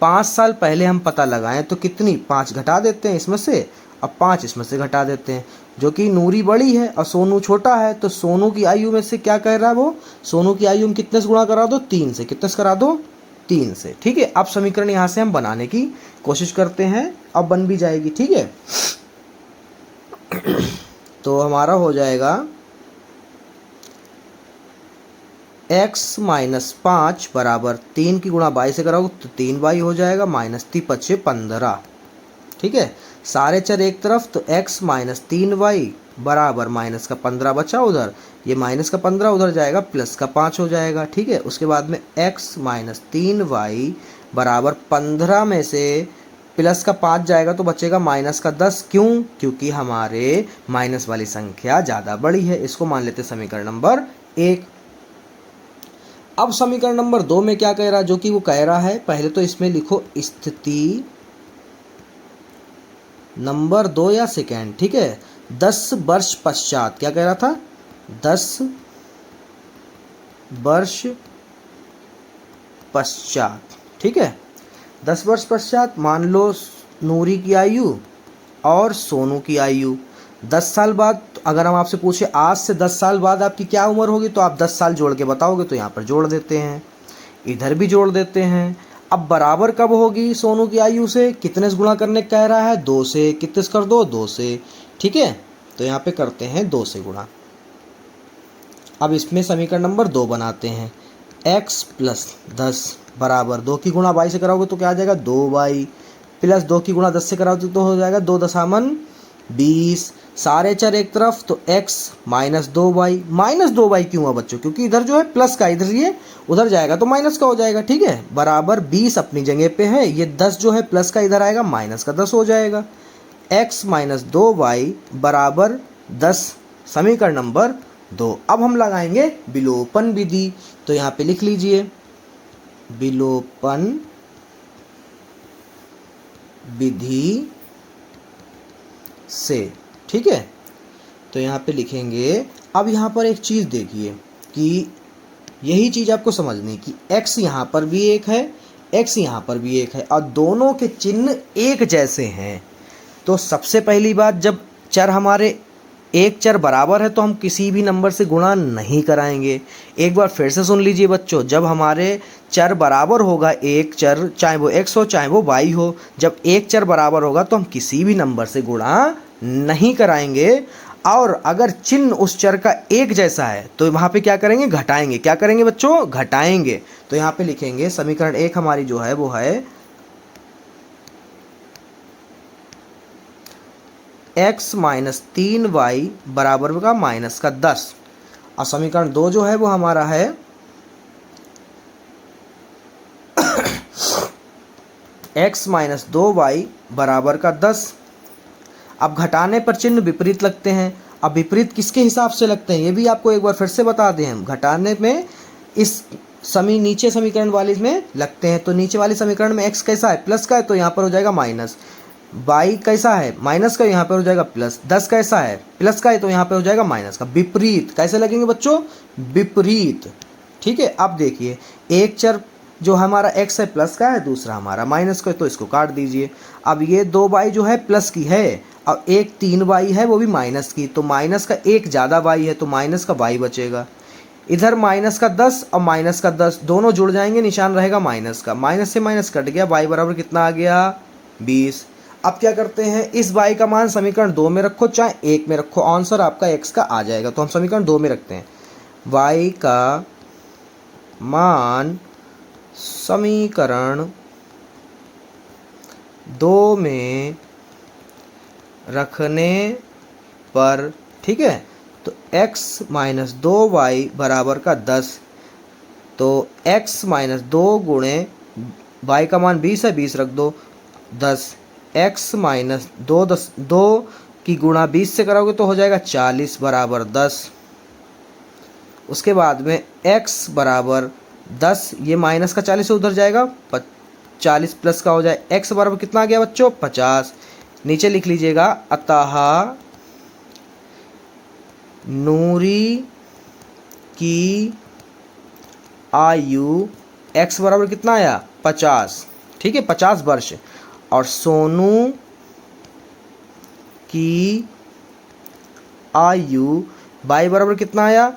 [SPEAKER 1] 5 साल पहले हम पता लगाएं तो कितनी, 5 घटा देते हैं इसमें से, अब 5 इसमें से घटा देते हैं, जो कि नूरी बड़ी है और सोनू छोटा है। तो सोनू की आयु में से क्या कह रहा है वो, सोनू की आयु में कितने से गुणा करा दो, 3 से। कितने से करा दो, 3 से। ठीक है, अब समीकरण यहाँ से हम बनाने की कोशिश करते हैं, अब बन भी जाएगी। ठीक है, तो हमारा हो जाएगा x माइनस 5 बराबर 3 की गुणा बाई से कराओ तो 3 बाई हो जाएगा, माइनस 3 5 15। ठीक है, सारे चर एक तरफ, तो x माइनस 3y बराबर माइनस का 15 बचा उधर, ये माइनस का 15 उधर जाएगा, प्लस का 5 हो जाएगा। ठीक है, उसके बाद में x माइनस 3y बराबर 15 में से प्लस का 5 जाएगा तो बचेगा माइनस का 10। क्यों, क्योंकि हमारे माइनस वाली संख्या ज़्यादा बड़ी है। इसको मान लेते समीकरण नंबर 1। अब समीकरण नंबर 2 में क्या कह रहा है, जो कि वो कह रहा है, पहले तो इसमें लिखो स्थिति नंबर 2 या सेकेंड, ठीक है। 10 वर्ष पश्चात, क्या कह रहा था, 10 वर्ष पश्चात, ठीक है। 10 वर्ष पश्चात मान लो नूरी की आयु और सोनू की आयु 10 साल बाद। अगर हम आपसे पूछे आज से 10 साल बाद आपकी क्या उम्र होगी, तो आप 10 साल जोड़ के बताओगे, तो यहाँ पर जोड़ देते हैं, इधर भी जोड़ देते हैं। अब बराबर कब होगी सोनू की आयु से, कितने से गुणा करने कह रहा है, 2 से। कितने से कर दो, 2 से, ठीक है। तो यहाँ पे करते हैं 2 से गुणा। अब इसमें समीकरण नंबर 2 बनाते हैं। x प्लस 10 बराबर 2 की गुणा y से कराओगे तो क्या आ जाएगा, 2y, प्लस 2 की गुणा 10 से कराओगे तो हो जाएगा 2 दशामन 20। सारे चर एक तरफ, तो x minus 2y। Minus 2y क्यों हुआ बच्चों, क्योंकि इधर जो है प्लस का, इधर ये उधर जाएगा तो माइनस का हो जाएगा, ठीक है। बराबर 20 अपनी जगह पे है, ये 10 जो है प्लस का इधर आएगा, माइनस का 10 हो जाएगा। x माइनस 2y बराबर 10, समीकरण नंबर 2। अब हम लगाएंगे विलोपन विधि, तो यहाँ पे लिख लीजिए विलोपन विधि से, ठीक है। तो यहाँ पे लिखेंगे। अब यहाँ पर एक चीज़ देखिए कि यही चीज़ आपको समझनी कि x यहाँ पर भी एक है, x यहाँ पर भी एक है, और दोनों के चिन्ह एक जैसे हैं। तो सबसे पहली बात, जब चर हमारे एक चर बराबर है तो हम किसी भी नंबर से गुणा नहीं कराएंगे। एक बार फिर से सुन लीजिए बच्चों, जब हमारे चर बराबर होगा, एक चर चाहे वो x हो चाहे वो y हो, जब एक चर बराबर होगा तो हम किसी भी नंबर से गुणा नहीं कराएंगे। और अगर चिन्ह उस चर का एक जैसा है तो वहाँ पे क्या करेंगे, घटाएंगे। क्या करेंगे बच्चों, घटाएंगे। तो यहाँ पे लिखेंगे समीकरण 1 हमारी जो है वो है x माइनस 3y बराबर का माइनस का 10, और समीकरण 2 जो है वो हमारा है x माइनस 2y बराबर का 10। अब घटाने पर चिन्ह विपरीत लगते हैं। अब विपरीत किसके हिसाब से लगते हैं ये भी आपको एक बार फिर से बता दें। हम घटाने में इस नीचे समीकरण वाले में लगते हैं। तो नीचे वाले समीकरण में x कैसा है, प्लस का है, तो यहाँ पर हो जाएगा माइनस। y कैसा है, माइनस का, यहाँ पर हो जाएगा प्लस। 10 कैसा है, प्लस का है, तो यहाँ पर हो जाएगा माइनस का। विपरीत कैसे लगेंगे बच्चों, विपरीत, ठीक है। अब देखिए, एक चर जो हमारा x है प्लस का है, दूसरा हमारा माइनस का है, तो इसको काट दीजिए। अब ये 2y जो है प्लस की है, और एक 3y है वो भी माइनस की, तो माइनस का एक ज़्यादा y है तो माइनस का y बचेगा। इधर माइनस का 10 और माइनस का 10 दोनों जुड़ जाएंगे, निशान रहेगा माइनस का। माइनस से माइनस कट गया, y बराबर कितना आ गया, 20। अब क्या करते हैं, इस y का मान समीकरण 2 में रखो चाहे 1 में रखो, आंसर आपका x का आ जाएगा। तो हम समीकरण 2 में रखते हैं। y का मान समीकरण 2 में रखने पर, ठीक है, तो x माइनस 2y बराबर का 10। तो x माइनस 2 गुणे y का मान 20 है, 20 रख दो, 10। x माइनस 2 की गुणा 20 से करोगे तो हो जाएगा 40 बराबर 10। उसके बाद में x बराबर 10, ये माइनस का 40 से उधर जाएगा, 40 प्लस का हो जाए। x बराबर कितना आ गया बच्चों, 50। नीचे लिख लीजिएगा, अतः नूरी की आयु x बराबर कितना आया, 50, ठीक है, 50 वर्ष। और सोनू की आयु y बराबर कितना आया,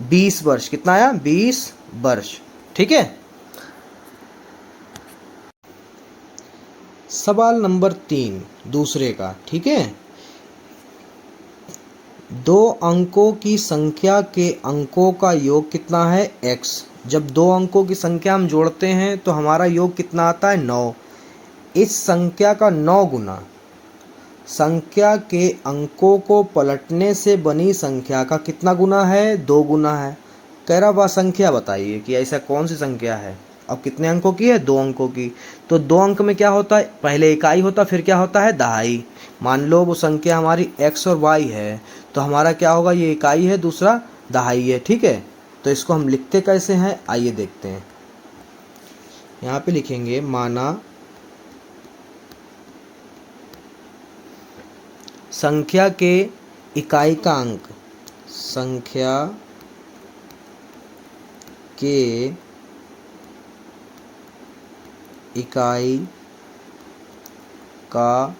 [SPEAKER 1] 20 वर्ष। कितना आया, 20 वर्ष, ठीक है। सवाल नंबर 3 दूसरे का, ठीक है। 2 अंकों की संख्या के अंकों का योग कितना है, x। जब 2 अंकों की संख्या हम जोड़ते हैं तो हमारा योग कितना आता है, 9। इस संख्या का 9 गुना संख्या के अंकों को पलटने से बनी संख्या का कितना गुना है, 2 गुना है। कह रहा वह संख्या बताइए कि ऐसा कौन सी संख्या है। अब कितने अंकों की है, 2 अंकों की। तो 2 अंक में क्या होता है, पहले इकाई होता है, फिर क्या होता है, दहाई। मान लो वो संख्या हमारी x और y है, तो हमारा क्या होगा, ये इकाई है, दूसरा दहाई है, ठीक है। तो इसको हम लिखते कैसे हैं, आइए देखते हैं। यहाँ पे लिखेंगे, माना संख्या के इकाई का अंक, संख्या के इकाई का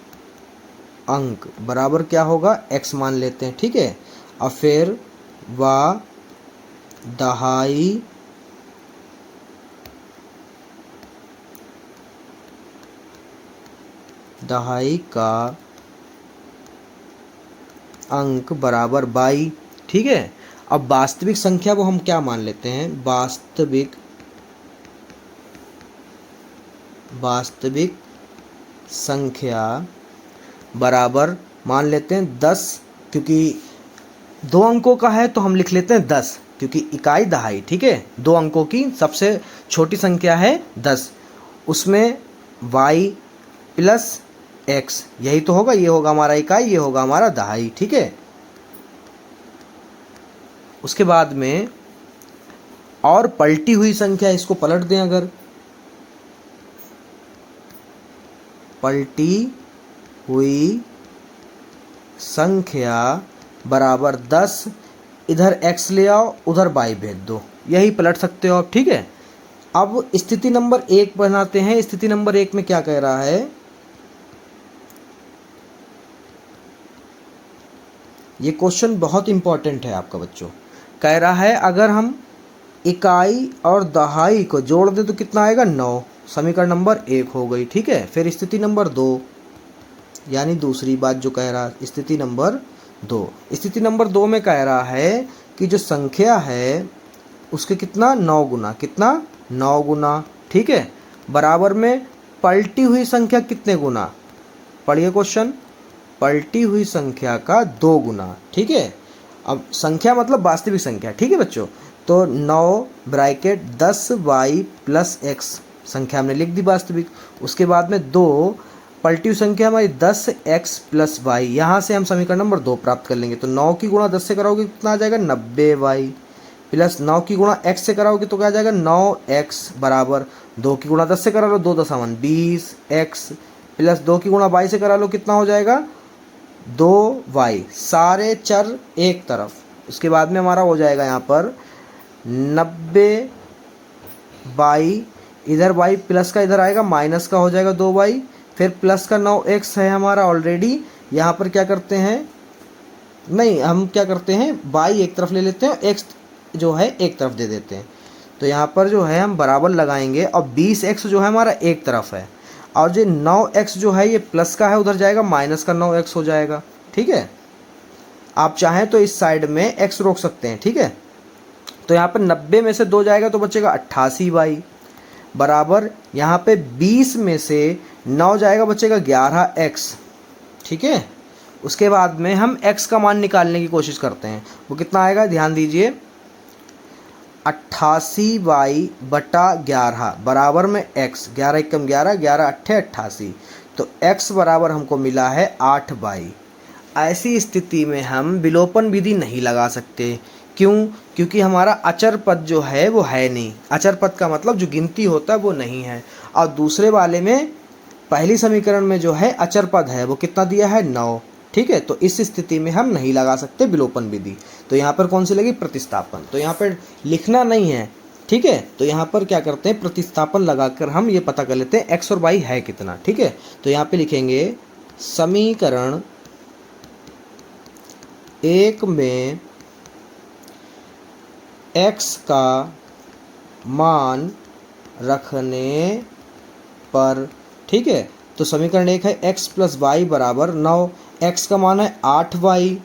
[SPEAKER 1] अंक बराबर क्या होगा, x मान लेते हैं, ठीक है। अब फिर व दहाई का अंक बराबर 22, ठीक है। अब वास्तविक संख्या को हम क्या मान लेते हैं, वास्तविक संख्या बराबर मान लेते हैं 10, क्योंकि 2 अंकों का है तो हम लिख लेते हैं 10, क्योंकि इकाई दहाई, ठीक है। 2 अंकों की सबसे छोटी संख्या है 10, उसमें y प्लस x, यही तो होगा, ये होगा हमारा इकाई, ये होगा हमारा दहाई, ठीक है। उसके बाद में और पलटी हुई संख्या, इसको पलट दें, अगर पलटी हुई संख्या बराबर 10, इधर x ले आओ, उधर y भेज दो, यही पलट सकते हो आप, ठीक है। अब स्थिति नंबर 1 बनाते हैं। स्थिति नंबर 1 में क्या कह रहा है, ये क्वेश्चन बहुत इंपॉर्टेंट है आपका बच्चों। कह रहा है अगर हम इकाई और दहाई को जोड़ दें तो कितना आएगा, 9। समीकरण नंबर 1 हो गई, ठीक है। फिर स्थिति नंबर 2, यानी दूसरी बात जो कह रहा है, स्थिति नंबर 2। स्थिति नंबर 2 में कह रहा है कि जो संख्या है उसके कितना, 9 गुना, कितना, 9 गुना, ठीक है। बराबर में पलटी हुई संख्या कितने गुना, पढ़िए क्वेश्चन, पलटी हुई संख्या का 2 गुना, ठीक है। अब संख्या मतलब वास्तविक संख्या, ठीक है बच्चों। तो 9 ब्रैकेट 10y प्लस x, संख्या हमने लिख दी वास्तविक। उसके बाद में 2 पलटी हुई संख्या हमारी 10x प्लस y, यहाँ से हम समीकरण नंबर 2 प्राप्त कर लेंगे। तो 9 की गुणा 10 से कराओगे कितना आ जाएगा, 90y, प्लस 9 की गुणा x से कराओगे तो क्या आ जाएगा, 9x, बराबर 2 की गुणा 10 से करा लो, 2 दशावन 20x, प्लस 2 की गुणा y से करा लो, कितना हो जाएगा, 2y, सारे चर एक तरफ। उसके बाद में हमारा हो जाएगा यहाँ पर 90y, इधर y प्लस का इधर आएगा, माइनस का हो जाएगा 2y, फिर प्लस का 9x है हमारा ऑलरेडी। यहाँ पर क्या करते हैं, नहीं हम क्या करते हैं, y एक तरफ ले लेते हैं, x जो है एक तरफ दे देते हैं। तो यहाँ पर जो है हम बराबर लगाएंगे, और 20x जो है हमारा एक तरफ है, और जो 9x जो है ये प्लस का है, उधर जाएगा माइनस का 9x हो जाएगा, ठीक है। आप चाहें तो इस साइड में x रोक सकते हैं, ठीक है। तो यहाँ पर 90 में से 2 जाएगा तो बचेगा 88y, बराबर यहाँ पे 20 में से 9 जाएगा, बचेगा 11x, ठीक है। उसके बाद में हम x का मान निकालने की कोशिश करते हैं, वो कितना आएगा, ध्यान दीजिए, 88y बटा 11 बराबर में x, 11 एकम 11, 11 अट्ठे 88, तो x बराबर हमको मिला है 8y। ऐसी स्थिति में हम विलोपन विधि नहीं लगा सकते, क्यों, क्योंकि हमारा अचर पद जो है वो है नहीं। अचर पद का मतलब जो गिनती होता है वो नहीं है, और दूसरे वाले में पहली समीकरण में जो है अचर पद है वो कितना दिया है, 9, ठीक है। तो इस स्थिति में हम नहीं लगा सकते विलोपन विधि। तो यहाँ पर कौन सी लगी, प्रतिस्थापन। तो यहाँ पर लिखना नहीं है, ठीक है। तो यहाँ पर क्या करते हैं, प्रतिस्थापन लगाकर हम ये पता कर लेते हैं x और y है कितना, ठीक है। तो यहाँ पे लिखेंगे समीकरण 1 में x का मान रखने पर, ठीक है। तो समीकरण 1 है x प्लस वाई बराबर 9, x का मान है 8y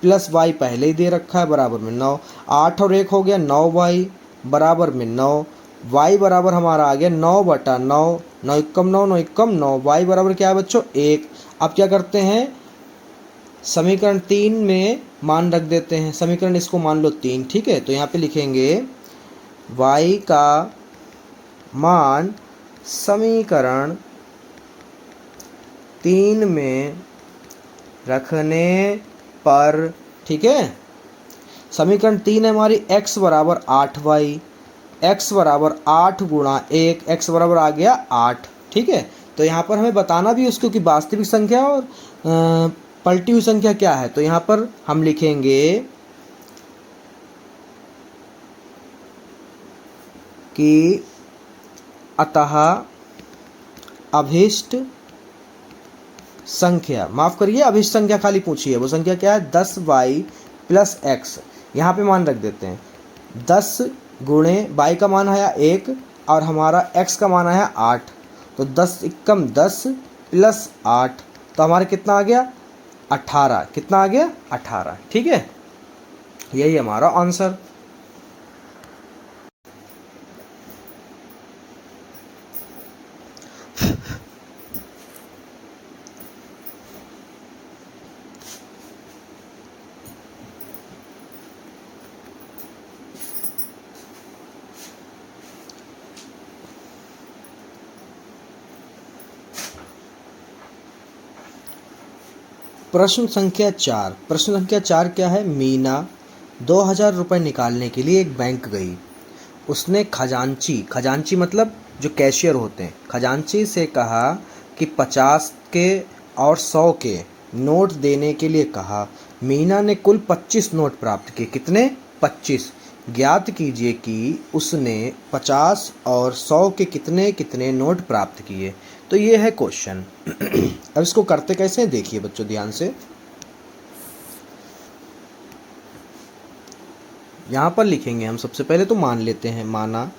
[SPEAKER 1] प्लस y पहले ही दे रखा है बराबर में 9, 8 और 1 हो गया 9y बराबर में 9, y बराबर हमारा आ गया 9 बटा 9, 9 एकम 9, 9 एकम 9, y बराबर क्या है बच्चों, 1। अब क्या करते हैं, समीकरण 3 में मान रख देते हैं, समीकरण इसको मान लो 3, ठीक है। तो यहाँ पे लिखेंगे y का मान समीकरण 3 में रखने पर, ठीक है। समीकरण 3 है हमारी x बराबर 8y, x बराबर 8 गुणा 1, x बराबर आ गया 8, ठीक है। तो यहाँ पर हमें बताना भी उसको कि वास्तविक संख्या और पलटी हुई संख्या क्या है, तो यहाँ पर हम लिखेंगे कि अतः अभिष्ट संख्या, माफ़ करिए अभिष्ट संख्या खाली पूछी है, वो संख्या क्या है 10y प्लस एक्स। यहाँ पे मान रख देते हैं 10 गुणे y का मान आया 1 और हमारा x का मान आया 8, तो 10 एकम 10 प्लस 8, तो हमारा कितना आ गया 18। कितना आ गया 18। ठीक है, यही हमारा आंसर। प्रश्न संख्या 4। प्रश्न संख्या 4 क्या है, मीना 2000 रुपये निकालने के लिए एक बैंक गई। उसने खजांची मतलब जो कैशियर होते हैं, खजांची से कहा कि 50 के और 100 के नोट देने के लिए कहा। मीना ने कुल 25 नोट प्राप्त किए। कितने? 25। ज्ञात कीजिए कि उसने 50 और 100 के कितने कितने नोट प्राप्त किए। तो ये है क्वेश्चन। अब इसको करते कैसे हैं देखिए बच्चों ध्यान से। यहाँ पर लिखेंगे हम सबसे पहले, तो मान लेते हैं, माना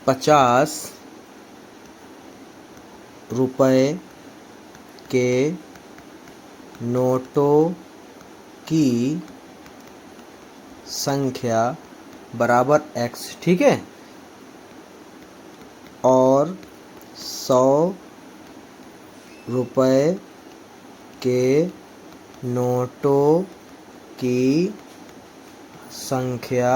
[SPEAKER 1] 50 रुपये के नोटों की संख्या बराबर x, ठीक है, और 100 रुपये के नोटों की संख्या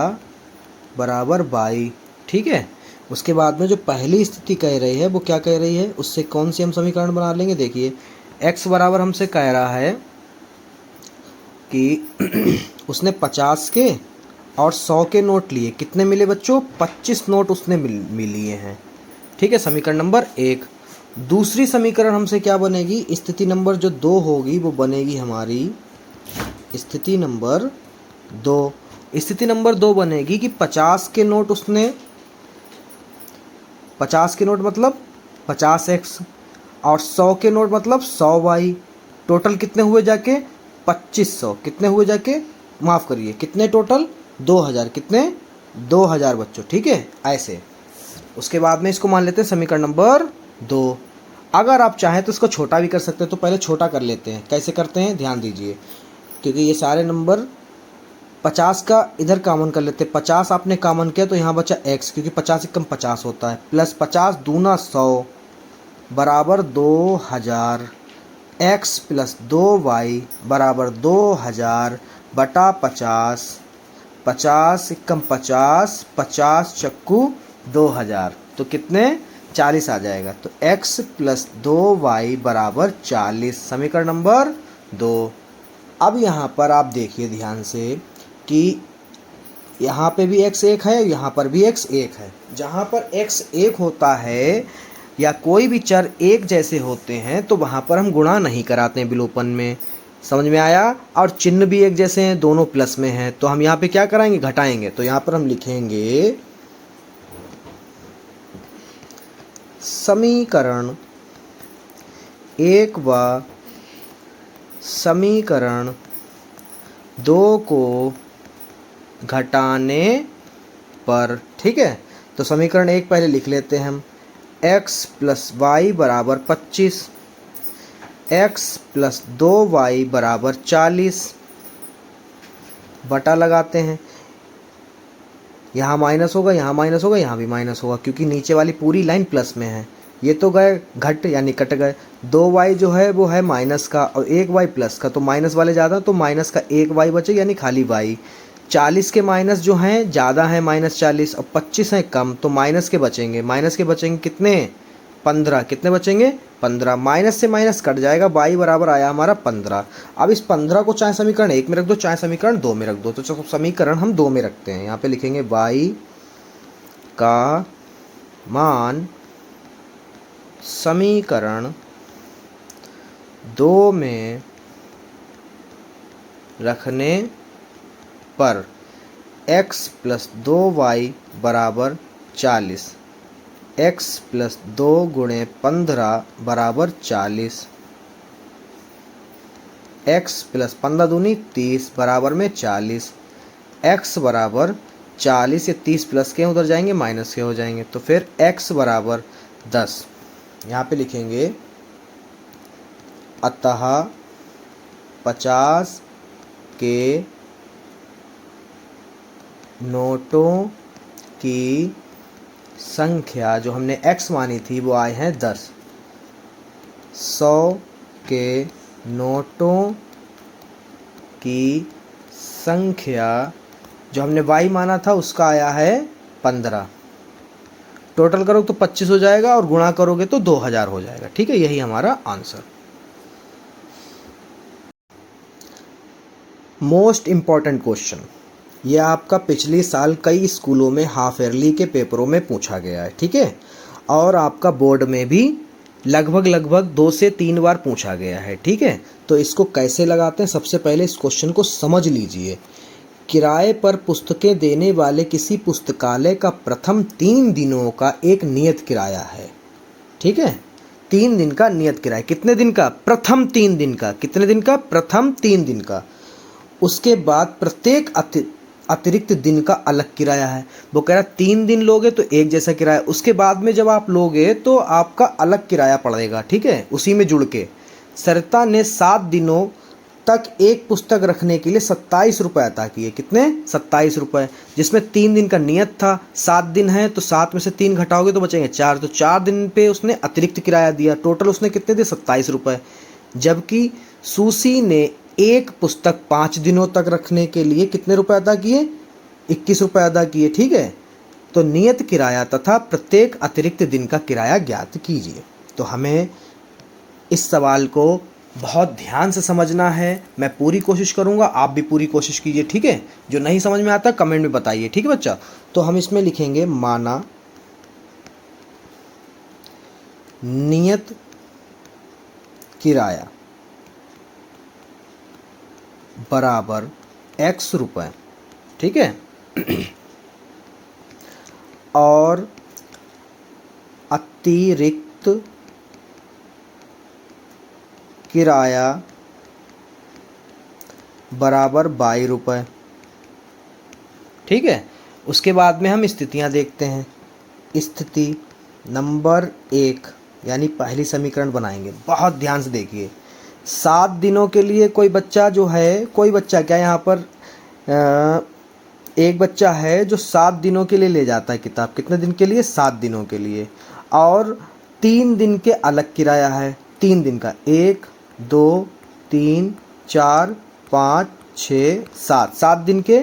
[SPEAKER 1] बराबर 22, ठीक है। उसके बाद में जो पहली स्थिति कह रही है वो क्या कह रही है, उससे कौन सी हम समीकरण बना लेंगे। देखिए x बराबर हमसे कह रहा है कि उसने 50 के और 100 के नोट लिए। कितने मिले बच्चों? 25 नोट उसने लिए हैं, ठीक है, समीकरण नंबर 1। दूसरी समीकरण हमसे क्या बनेगी, स्थिति नंबर जो 2 होगी वो बनेगी हमारी स्थिति नंबर 2। स्थिति नंबर 2 बनेगी कि 50 के नोट उसने, 50 के नोट मतलब 50x और 100 के नोट मतलब 100y। टोटल कितने हुए जाके 2500। कितने हुए जाके, माफ़ करिए कितने टोटल 2000। कितने 2000 बच्चों, ठीक है, ऐसे। उसके बाद में इसको मान लेते हैं समीकरण नंबर 2। अगर आप चाहें तो इसको छोटा भी कर सकते हैं, तो पहले छोटा कर लेते हैं। कैसे करते हैं ध्यान दीजिए, क्योंकि ये सारे नंबर 50 का इधर कॉमन कर लेते हैं। 50 आपने कॉमन किया तो यहाँ बचा x, क्योंकि 50 एकम 50 होता है, प्लस 50 दूना 100 बराबर 2000। x प्लस 2y बराबर 2000 बटा 50। 50 एकम 50, 50 चक्कू 2000, तो कितने 40 आ जाएगा। तो x प्लस 2y बराबर 40, समीकरण नंबर 2। अब यहाँ पर आप देखिए ध्यान से कि यहाँ पे भी x 1 है, यहाँ पर भी x 1 है। जहाँ पर x 1 होता है या कोई भी चर एक जैसे होते हैं तो वहाँ पर हम गुणा नहीं कराते हैं विलोपन में। समझ में आया? और चिन्ह भी एक जैसे हैं, दोनों प्लस में हैं, तो हम यहाँ पे क्या कराएंगे, घटाएंगे। तो यहाँ पर हम लिखेंगे समीकरण 1 व समीकरण 2 को घटाने पर, ठीक है। तो समीकरण 1 पहले लिख लेते हैं हम, x प्लस वाई बराबर 25, x प्लस 2y बराबर 40, बटा लगाते हैं। यहाँ माइनस होगा, यहाँ माइनस होगा, यहाँ भी माइनस होगा, क्योंकि नीचे वाली पूरी लाइन प्लस में है। ये तो गए घट यानी कट गए। 2y जो है वो है माइनस का और 1y प्लस का, तो माइनस वाले ज़्यादा, तो माइनस का 1y बचे यानी खाली y। 40 के माइनस जो हैं ज़्यादा हैं, -40, और 25 हैं कम, तो माइनस के बचेंगे। माइनस के बचेंगे कितने, 15। कितने बचेंगे, 15। माइनस से माइनस कट जाएगा, y बराबर आया हमारा 15। अब इस 15 को चाहे समीकरण 1 में रख दो, चाहे समीकरण 2 में रख दो। तो चलो समीकरण हम 2 में रखते हैं। यहाँ पे लिखेंगे y का मान समीकरण 2 में रखने पर x प्लस 2y बराबर 40, x प्लस 2 गुणे 15 बराबर 40, x प्लस 15 दूनी 30 बराबर में 40, x बराबर 40 या 30 प्लस के उधर जाएंगे माइनस के हो जाएंगे, तो फिर x बराबर 10। यहाँ पे लिखेंगे अतः 50 के नोटों की संख्या जो हमने x मानी थी वो आए हैं 10। 100 के नोटों की संख्या जो हमने y माना था उसका आया है 15। टोटल करोगे तो 25 हो जाएगा और गुणा करोगे तो 2000 हो जाएगा। ठीक है, यही हमारा आंसर। मोस्ट इम्पॉर्टेंट क्वेश्चन, ये आपका पिछले साल कई स्कूलों में हाफ ईयरली के पेपरों में पूछा गया है। ठीक है, और आपका बोर्ड में भी लगभग 2 से 3 बार पूछा गया है। ठीक है, तो इसको कैसे लगाते हैं, सबसे पहले इस क्वेश्चन को समझ लीजिए। किराए पर पुस्तकें देने वाले किसी पुस्तकालय का प्रथम 3 दिनों का एक नियत किराया है। ठीक है, 3 दिन का नियत किराया। कितने दिन का? प्रथम 3 दिन का। कितने दिन का? प्रथम 3 दिन का। उसके बाद प्रत्येक अतिरिक्त दिन का अलग किराया है। वो कह रहा 3 दिन लोगे तो एक जैसा किराया, उसके बाद में जब आप लोगे तो आपका अलग किराया पड़ेगा। ठीक है, उसी में जुड़ के। सरिता ने 7 दिनों तक एक पुस्तक रखने के लिए 27 रुपये अदा किए। कितने? 27 रुपये, जिसमें 3 दिन का नियत था। 7 दिन है तो 7 में से 3 घटाओगे तो बचेंगे 4, तो 4 दिन पे उसने अतिरिक्त किराया दिया। टोटल उसने कितने दिए? 27 रुपये। जबकि सुसी ने एक पुस्तक 5 दिनों तक रखने के लिए कितने रुपए अदा किए? 21 रुपये अदा किए। ठीक है, तो नियत किराया तथा प्रत्येक अतिरिक्त दिन का किराया ज्ञात कीजिए। तो हमें इस सवाल को बहुत ध्यान से समझना है। मैं पूरी कोशिश करूंगा, आप भी पूरी कोशिश कीजिए। ठीक है, जो नहीं समझ में आता कमेंट में बताइए। ठीक है बच्चा, तो हम इसमें लिखेंगे माना नियत किराया बराबर x रुपये। ठीक है, और अतिरिक्त किराया बराबर 22 रुपये। ठीक है, उसके बाद में हम स्थितियां देखते हैं। स्थिति नंबर 1 यानी पहली समीकरण बनाएंगे। बहुत ध्यान से देखिए। 7 दिनों के लिए कोई बच्चा जो है, कोई बच्चा क्या यहाँ पर एक बच्चा है जो 7 दिनों के लिए ले जाता है किताब। कितने दिन के लिए? 7 दिनों के लिए। और 3 दिन के अलग किराया है। 3 दिन का 1 2 3 4 5 6 7, 7 दिन के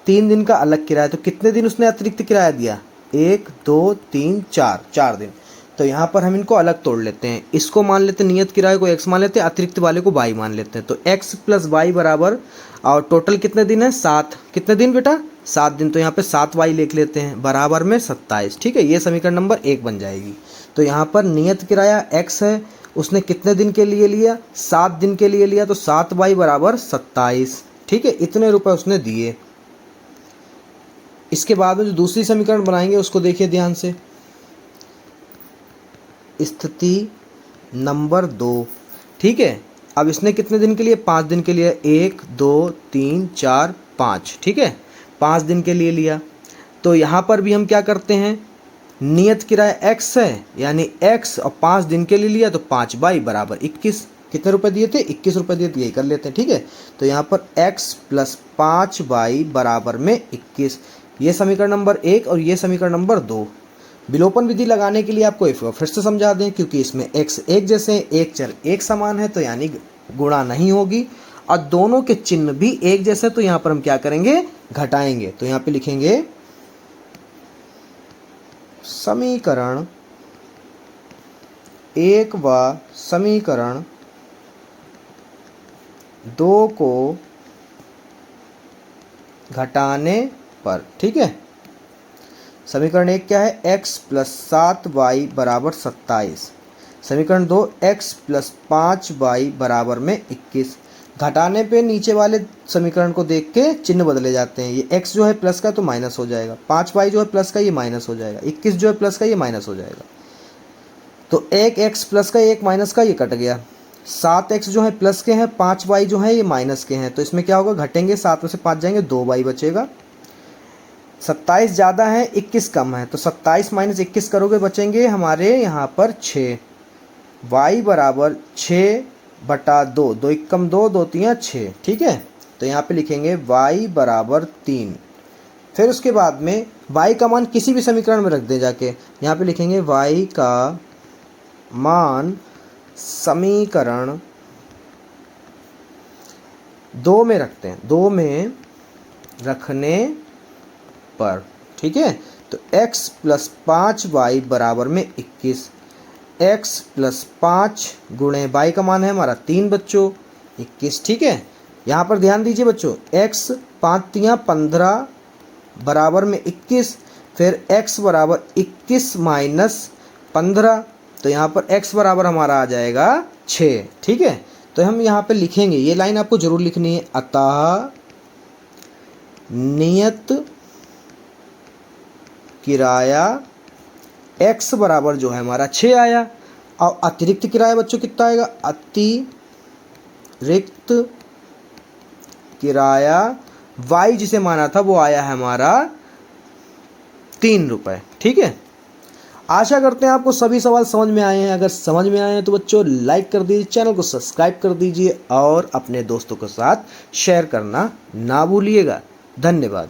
[SPEAKER 1] 3 दिन का अलग किराया। तो कितने दिन उसने अतिरिक्त किराया दिया? 1 2 3 4, 4 दिन। तो यहाँ पर हम इनको अलग तोड़ लेते हैं। इसको मान लेते हैं नियत किराए को x मान लेते हैं, अतिरिक्त वाले को y मान लेते हैं। तो x प्लस y बराबर, और टोटल कितने दिन है? 7। कितने दिन बेटा? 7 दिन। तो यहाँ पे 7y लिख लेते हैं, बराबर में 27। ठीक है, ये समीकरण नंबर 1 बन जाएगी। तो यहाँ पर नियत किराया x है, उसने कितने दिन के लिए लिया? 7 दिन के लिए लिया, तो 7y बराबर 27। ठीक है, इतने रुपए उसने दिए। इसके बाद में जो दूसरी समीकरण बनाएंगे उसको देखिए ध्यान से। स्थिति नंबर 2। ठीक है, अब इसने कितने दिन के लिए? 5 दिन के लिए। 1 2 3 4 5। ठीक है, 5 दिन के लिए लिया। तो यहाँ पर भी हम क्या करते हैं, नियत किराया x है, यानी x और 5 दिन के लिए लिया, तो 5y बराबर 21। कितने रुपए दिए थे? 21 रुपये दिए थे, यही कर लेते हैं। ठीक है, तो यहाँ पर x प्लस 5y बराबर में 21। ये समीकरण नंबर 1 और ये समीकरण नंबर 2। विलोपन विधि लगाने के लिए आपको एक फिर से समझा दें, क्योंकि इसमें x एक जैसे, एक चर एक समान है, तो यानी गुणा नहीं होगी, और दोनों के चिन्ह भी एक जैसे, तो यहाँ पर हम क्या करेंगे? घटाएंगे। तो यहाँ पे लिखेंगे समीकरण 1 व समीकरण 2 को घटाने पर। ठीक है, समीकरण 1 क्या है? x प्लस 7y बराबर 27। समीकरण 2 x प्लस 5y बराबर में 21। घटाने पे नीचे वाले समीकरण को देख के चिन्ह बदले जाते हैं। ये x जो है प्लस का तो माइनस हो जाएगा, 5y जो है प्लस का ये माइनस हो जाएगा, 21 जो है प्लस का ये माइनस हो जाएगा। तो एक x प्लस का एक माइनस का ये कट गया। 7x जो है प्लस के हैं, 5y जो है ये माइनस के हैं, तो इसमें क्या होगा, घटेंगे, 7 में से 5 जाएंगे, 2y बचेगा। 27 ज़्यादा है, 21 कम है, तो 27 माइनस 21 करोगे, बचेंगे हमारे यहाँ पर 6। y बराबर 6/2, 2 एकम 2, 2 तियाँ 6, ठीक है। तो यहाँ पे लिखेंगे y बराबर 3। फिर उसके बाद में y का मान किसी भी समीकरण में रख दें जाके। यहाँ पे लिखेंगे y का मान समीकरण 2 में रखते हैं, 2 में रखने पर, ठीक है। तो x प्लस 5y बराबर में 21। x प्लस 5 गुणे y का मान है हमारा 3 बच्चों, 21, ठीक है। यहाँ पर ध्यान दीजिए बच्चों, x 5 तियाँ 15 बराबर में 21, फिर x बराबर 21 माइनस 15, तो यहाँ पर x बराबर हमारा आ जाएगा 6, ठीक है। तो हम यहाँ पे लिखेंगे, ये लाइन आपको जरूर लिखनी है, अतः नियत किराया x बराबर जो है हमारा 6 आया। और अतिरिक्त किराया बच्चों कितना आएगा, अतिरिक्त किराया y जिसे माना था वो आया है हमारा 3 रुपये, ठीक है। आशा करते हैं आपको सभी सवाल समझ में आए हैं। अगर समझ में आए हैं तो बच्चों लाइक कर दीजिए, चैनल को सब्सक्राइब कर दीजिए और अपने दोस्तों के साथ शेयर करना ना भूलिएगा। धन्यवाद।